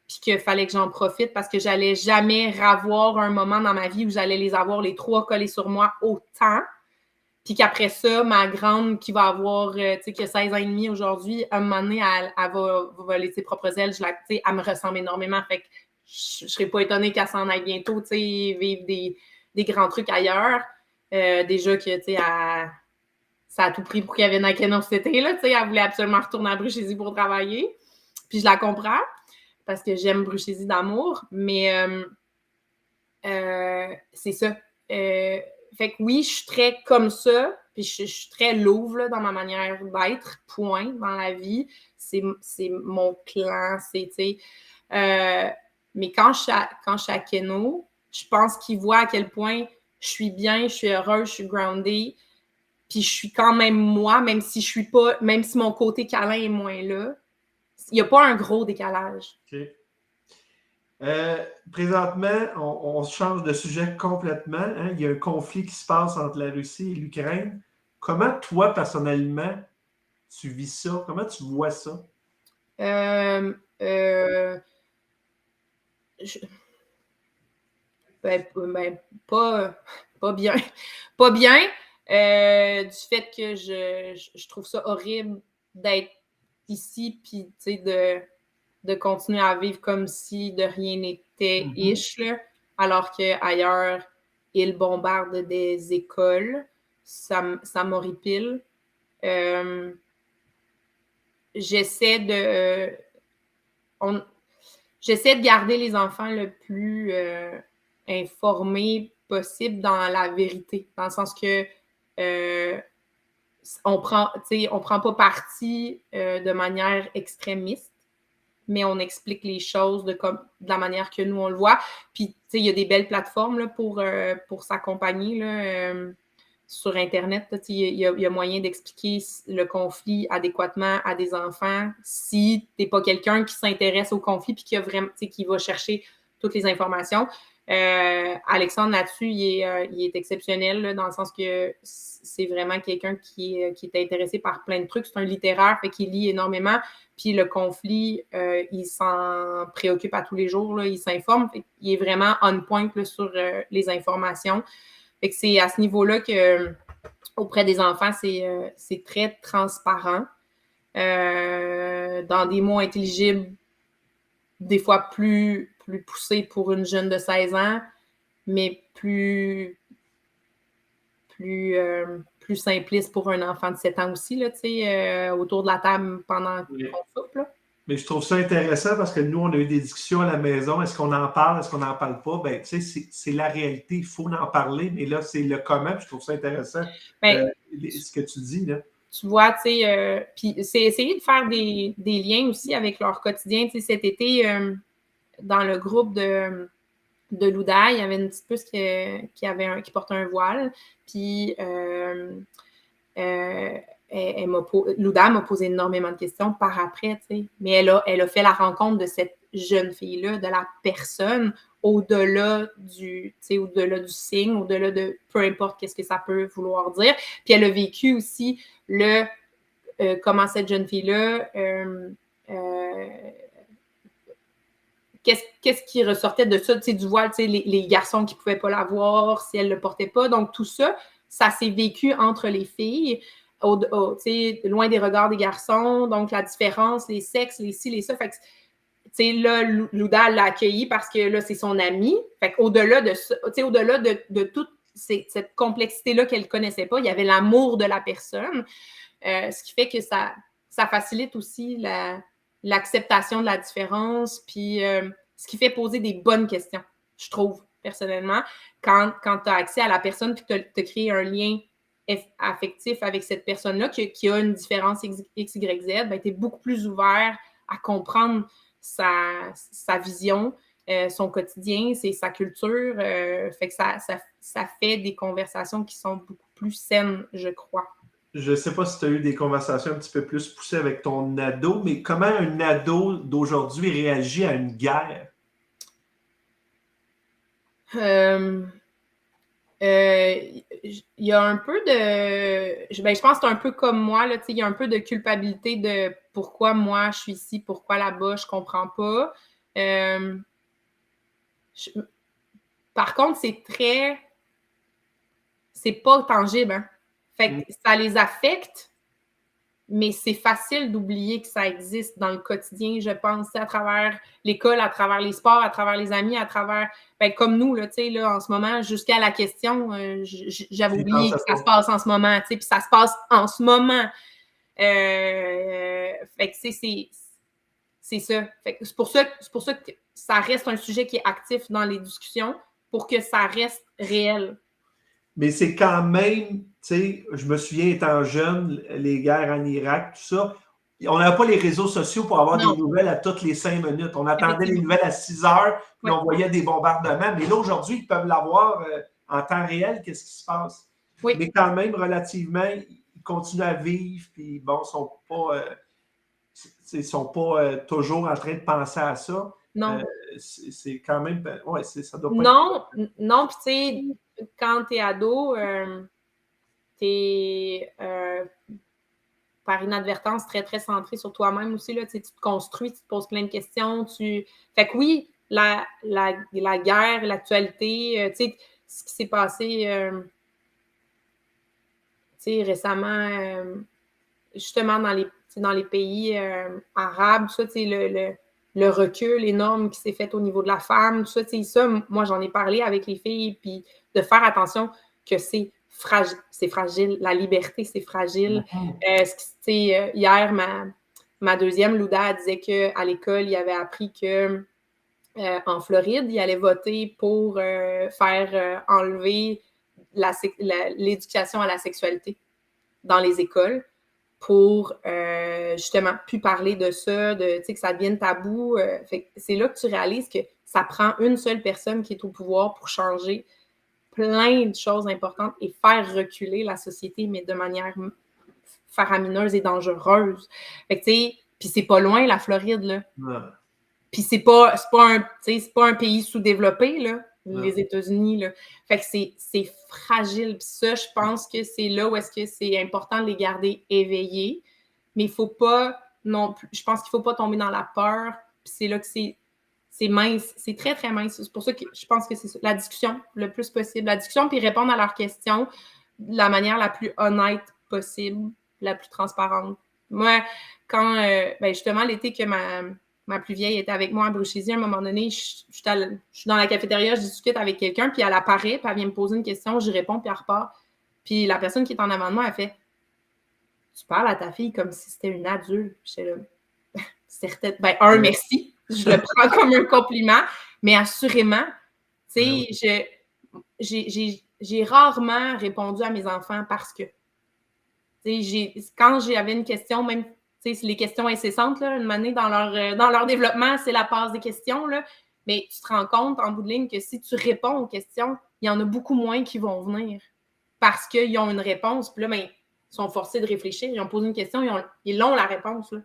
puis qu'il fallait que j'en profite parce que j'allais jamais avoir un moment dans ma vie où j'allais les avoir les trois collés sur moi autant, puis qu'après ça, ma grande qui va avoir, tu sais, qui a 16 ans et demi aujourd'hui, à un moment donné, elle va voler ses propres ailes, elle me ressemble énormément, fait que je serais pas étonnée qu'elle s'en aille bientôt, tu sais, vivre des grands trucs ailleurs. Déjà que, tu sais, ça a tout pris pour qu'elle vienne à Kenor cet été, là, tu sais, elle voulait absolument retourner à Bruchésie pour travailler. Puis je la comprends, parce que j'aime Bruchésie d'amour, mais c'est ça. Fait que oui, je suis très comme ça, puis je suis très louve là, dans ma manière d'être, point, dans la vie. C'est mon clan, c'est, tu sais. Mais quand je suis à Keno, je pense qu'il voit à quel point je suis bien, je suis heureuse, je suis groundée, puis je suis quand même moi, même si mon côté câlin est moins là. Il n'y a pas un gros décalage. OK. Présentement, on change de sujet complètement. Hein? Il y a un conflit qui se passe entre la Russie et l'Ukraine. Comment, toi, personnellement, tu vis ça? Comment tu vois ça? Pas bien. Pas bien. Du fait que je trouve ça horrible d'être ici, puis tu sais, de continuer à vivre comme si de rien n'était ish, là, alors qu'ailleurs, ils bombardent des écoles. Ça m'horripile. J'essaie de garder les enfants le plus informés possible dans la vérité, dans le sens que on prend pas parti de manière extrémiste, mais on explique les choses de la manière que nous, on le voit. Puis, tu sais, il y a des belles plateformes là, pour s'accompagner là, sur Internet. Il y a moyen d'expliquer le conflit adéquatement à des enfants si tu n'es pas quelqu'un qui s'intéresse au conflit et qui va chercher toutes les informations. Alexandre, là-dessus, il est exceptionnel là, dans le sens que c'est vraiment quelqu'un qui est intéressé par plein de trucs. C'est un littéraire, fait qu'il lit énormément. Puis le conflit, il s'en préoccupe à tous les jours. Là, il s'informe. Il est vraiment on point là, sur les informations. Fait que c'est à ce niveau-là que auprès des enfants, c'est très transparent. Dans des mots intelligibles, des fois plus poussés pour une jeune de 16 ans, mais plus simpliste pour un enfant de 7 ans aussi, là, autour de la table pendant qu'on soupe. Là. Mais je trouve ça intéressant parce que nous, on a eu des discussions à la maison. Est-ce qu'on en parle? Est-ce qu'on n'en parle pas? Ben, tu sais, c'est la réalité. Il faut en parler, mais là, c'est le comment. Je trouve ça intéressant, ce que tu dis, là. Tu vois, tu sais, puis c'est essayer de faire des liens aussi avec leur quotidien. Tu sais, cet été, dans le groupe de Louda, il y avait une petite puce qui portait un voile. Puis Louda m'a posé énormément de questions par après, tu sais. Mais elle a fait la rencontre de cette jeune fille-là, de la personne, au-delà du signe, au-delà de peu importe qu'est-ce que ça peut vouloir dire. Puis elle a vécu aussi comment cette jeune fille-là qu'est-ce qui ressortait de ça, tu sais, du voile, tu sais, les garçons qui ne pouvaient pas l'avoir, si elle ne le portait pas. Donc, tout ça, ça s'est vécu entre les filles, tu sais, loin des regards des garçons. Donc, la différence, les sexes, les ci, les ça. Fait que, tu sais, là, Louda l'a accueilli parce que là, c'est son amie. Fait qu'au-delà de ça, tu sais, au-delà de toute cette complexité-là qu'elle ne connaissait pas, il y avait l'amour de la personne. Ce qui fait que ça facilite aussi l'acceptation de la différence, puis ce qui fait poser des bonnes questions, je trouve, personnellement. Quand tu as accès à la personne puis que tu as créé un lien affectif avec cette personne-là qui a une différence X, Y, Z, ben, tu es beaucoup plus ouvert à comprendre sa vision, son quotidien, sa culture. Fait que ça fait des conversations qui sont beaucoup plus saines, je crois. Je ne sais pas si tu as eu des conversations un petit peu plus poussées avec ton ado, mais comment un ado d'aujourd'hui réagit à une guerre? Il y a un peu de... Ben, je pense que c'est un peu comme moi, là, il y a un peu de culpabilité de pourquoi moi je suis ici, pourquoi là-bas, je comprends pas. Par contre, c'est pas tangible, hein? Fait que ça les affecte, mais c'est facile d'oublier que ça existe dans le quotidien, je pense, à travers l'école, à travers les sports, à travers les amis, à travers, ben, comme nous, là, tu sais, là, en ce moment, jusqu'à la question, j'avais oublié que ça se passe en ce moment, tu sais, puis ça se passe en ce moment. Fait que c'est ça. Fait que c'est pour ça que ça reste un sujet qui est actif dans les discussions pour que ça reste réel. Mais c'est quand même, tu sais, je me souviens étant jeune, les guerres en Irak, tout ça, on n'avait pas les réseaux sociaux pour avoir des nouvelles à toutes les 5 minutes. On attendait les nouvelles à 6 heures, puis on voyait des bombardements. Mais là, aujourd'hui, ils peuvent l'avoir en temps réel, qu'est-ce qui se passe. Oui. Mais quand même, relativement, ils continuent à vivre, puis bon, ils sont pas toujours en train de penser à ça. Non. C'est quand même, ouais, ça doit pas Non, puis tu sais, quand t'es ado, t'es par inadvertance très, très centré sur toi-même aussi, là, tu te construis, tu te poses plein de questions, Fait que oui, la guerre, l'actualité, tu sais, ce qui s'est passé, tu sais, récemment, justement dans les pays arabes, tout ça, tu sais, le recul énorme qui s'est fait au niveau de la femme, tout ça, tu sais, ça, moi, j'en ai parlé avec les filles, puis de faire attention que c'est fragile, la liberté, c'est fragile. Hier, ma deuxième, Louda, elle disait qu'à l'école, il avait appris que en Floride, il allait voter pour faire enlever l'éducation à la sexualité dans les écoles pour justement plus parler de ça, que ça devienne tabou. C'est là que tu réalises que ça prend une seule personne qui est au pouvoir pour changer plein de choses importantes et faire reculer la société, mais de manière faramineuse et dangereuse. Puis c'est pas loin, la Floride, là. Ouais. Puis c'est pas un pays sous-développé, là, les États-Unis, là. Fait que c'est fragile. Puis ça, je pense que c'est là où est-ce que c'est important de les garder éveillés. Mais il faut pas non plus... Je pense qu'il faut pas tomber dans la peur. Puis c'est là que c'est mince. C'est très, très mince. C'est pour ça que je pense que c'est la discussion le plus possible. La discussion, puis répondre à leurs questions. la manière la plus honnête possible, la plus transparente. Moi, quand, justement, l'été que ma plus vieille était avec moi à Bruchésie, à un moment donné, je suis dans la cafétéria, je discute avec quelqu'un, puis elle apparaît, puis elle vient me poser une question, j'y réponds, puis elle repart. Puis la personne qui est en avant de moi, elle fait « Tu parles à ta fille comme si c'était une adulte. » J'étais là, certaine. Merci. Je le prends comme un compliment, mais assurément, tu sais, j'ai rarement répondu à mes enfants parce que. Quand j'avais une question, même les questions incessantes, là, une année dans leur développement, c'est la passe des questions, là, mais tu te rends compte en bout de ligne que si tu réponds aux questions, il y en a beaucoup moins qui vont venir parce qu'ils ont une réponse. Puis là, ils sont forcés de réfléchir. Ils ont posé une question, ils ont la réponse. Là.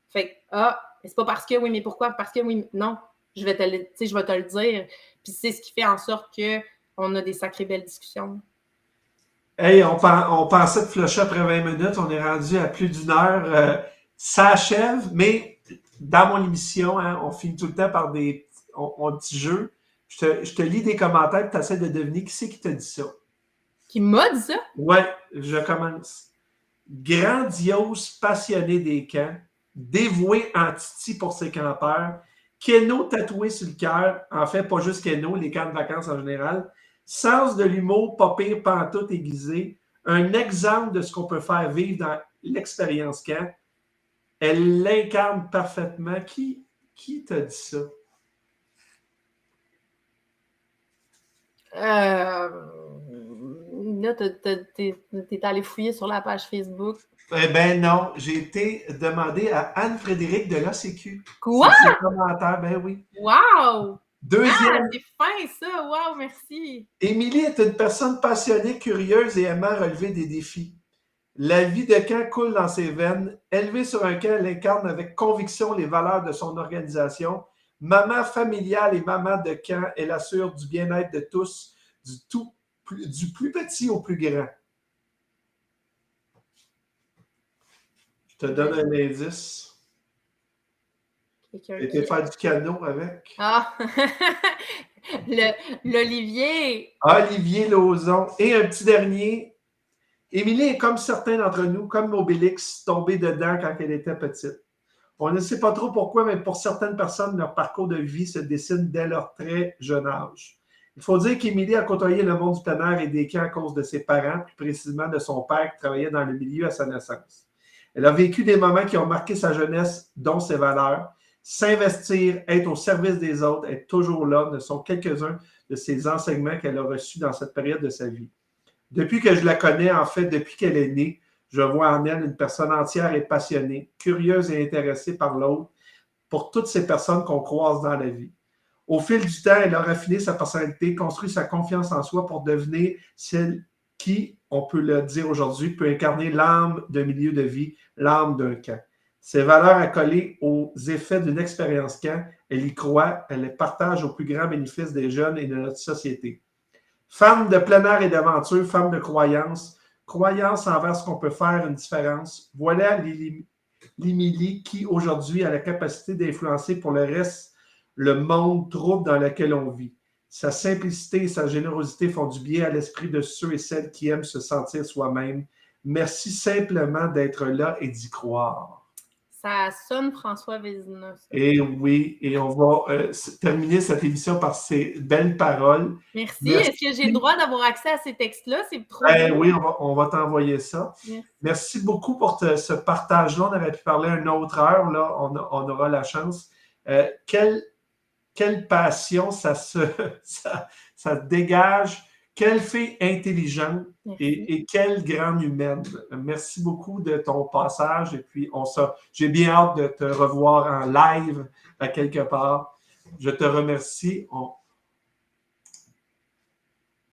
Fait que, c'est pas parce que, oui, mais pourquoi? Parce que, oui, non, je vais te le dire. Puis c'est ce qui fait en sorte qu'on a des sacrées belles discussions. Hey, on pensait de flusher après 20 minutes, on est rendu à plus d'1 heure. Ça achève, mais dans mon émission, on finit tout le temps par des petits jeux. Je te lis des commentaires et tu essaies de deviner qui c'est qui t'a dit ça. Qui m'a dit ça? Ouais, je commence. Grandiose, passionné des camps, dévoué en titi pour ses campeurs, Keno tatoué sur le cœur, en fait, pas juste Keno, les camps de vacances en général, sens de l'humour, pas pire, pantoute aiguisé, un exemple de ce qu'on peut faire vivre dans l'expérience camp. Elle l'incarne parfaitement. Qui t'a dit ça? Là, t'es allé fouiller sur la page Facebook. Eh ben non, j'ai été demandé à Anne-Frédérique de l'ACQ. Quoi? Ses commentaires, ben oui. Wow! Deuxième. C'est fin ça! Wow, merci! Émilie est une personne passionnée, curieuse et aimant relever des défis. La vie de camp coule dans ses veines. Élevée sur un camp, elle incarne avec conviction les valeurs de son organisation. Maman familiale et maman de camp, elle assure du bien-être de tous, du plus petit au plus grand. Je te donne un indice. J'ai été faire du canot avec. Ah! L'Olivier! Olivier Lauzon. Et un petit dernier. Émilie est comme certains d'entre nous, comme Obélix, tombée dedans quand elle était petite. On ne sait pas trop pourquoi, mais pour certaines personnes, leur parcours de vie se dessine dès leur très jeune âge. Il faut dire qu'Émilie a côtoyé le monde du plein air et des camps à cause de ses parents, plus précisément de son père qui travaillait dans le milieu à sa naissance. Elle a vécu des moments qui ont marqué sa jeunesse, dont ses valeurs. S'investir, être au service des autres, être toujours là, ne sont quelques-uns de ces enseignements qu'elle a reçus dans cette période de sa vie. Depuis que je la connais, en fait, depuis qu'elle est née, je vois en elle une personne entière et passionnée, curieuse et intéressée par l'autre, pour toutes ces personnes qu'on croise dans la vie. Au fil du temps, elle a raffiné sa personnalité, construit sa confiance en soi pour devenir celle qui, on peut le dire aujourd'hui, peut incarner l'âme d'un milieu de vie, l'âme d'un camp. Ses valeurs accolées aux effets d'une expérience camp, elle y croit, elle les partage au plus grand bénéfice des jeunes et de notre société. Femme de plein air et d'aventure, femme de croyance, croyance envers ce qu'on peut faire une différence. Voilà l'Émilie qui, aujourd'hui, a la capacité d'influencer pour le reste le monde trouble dans lequel on vit. Sa simplicité et sa générosité font du bien à l'esprit de ceux et celles qui aiment se sentir soi-même. Merci simplement d'être là et d'y croire. Ça sonne François Vézina. Et oui, et on va terminer cette émission par ces belles paroles. Merci. Est-ce que j'ai le droit d'avoir accès à ces textes-là? C'est trop oui, on va t'envoyer ça. Merci beaucoup pour ce partage-là. On aurait pu parler une autre heure. Là, on aura la chance. Quelle passion ça dégage. Quelle fille intelligente et quelle grande humaine. Merci beaucoup de ton passage. Et puis, j'ai bien hâte de te revoir en live à quelque part. Je te remercie.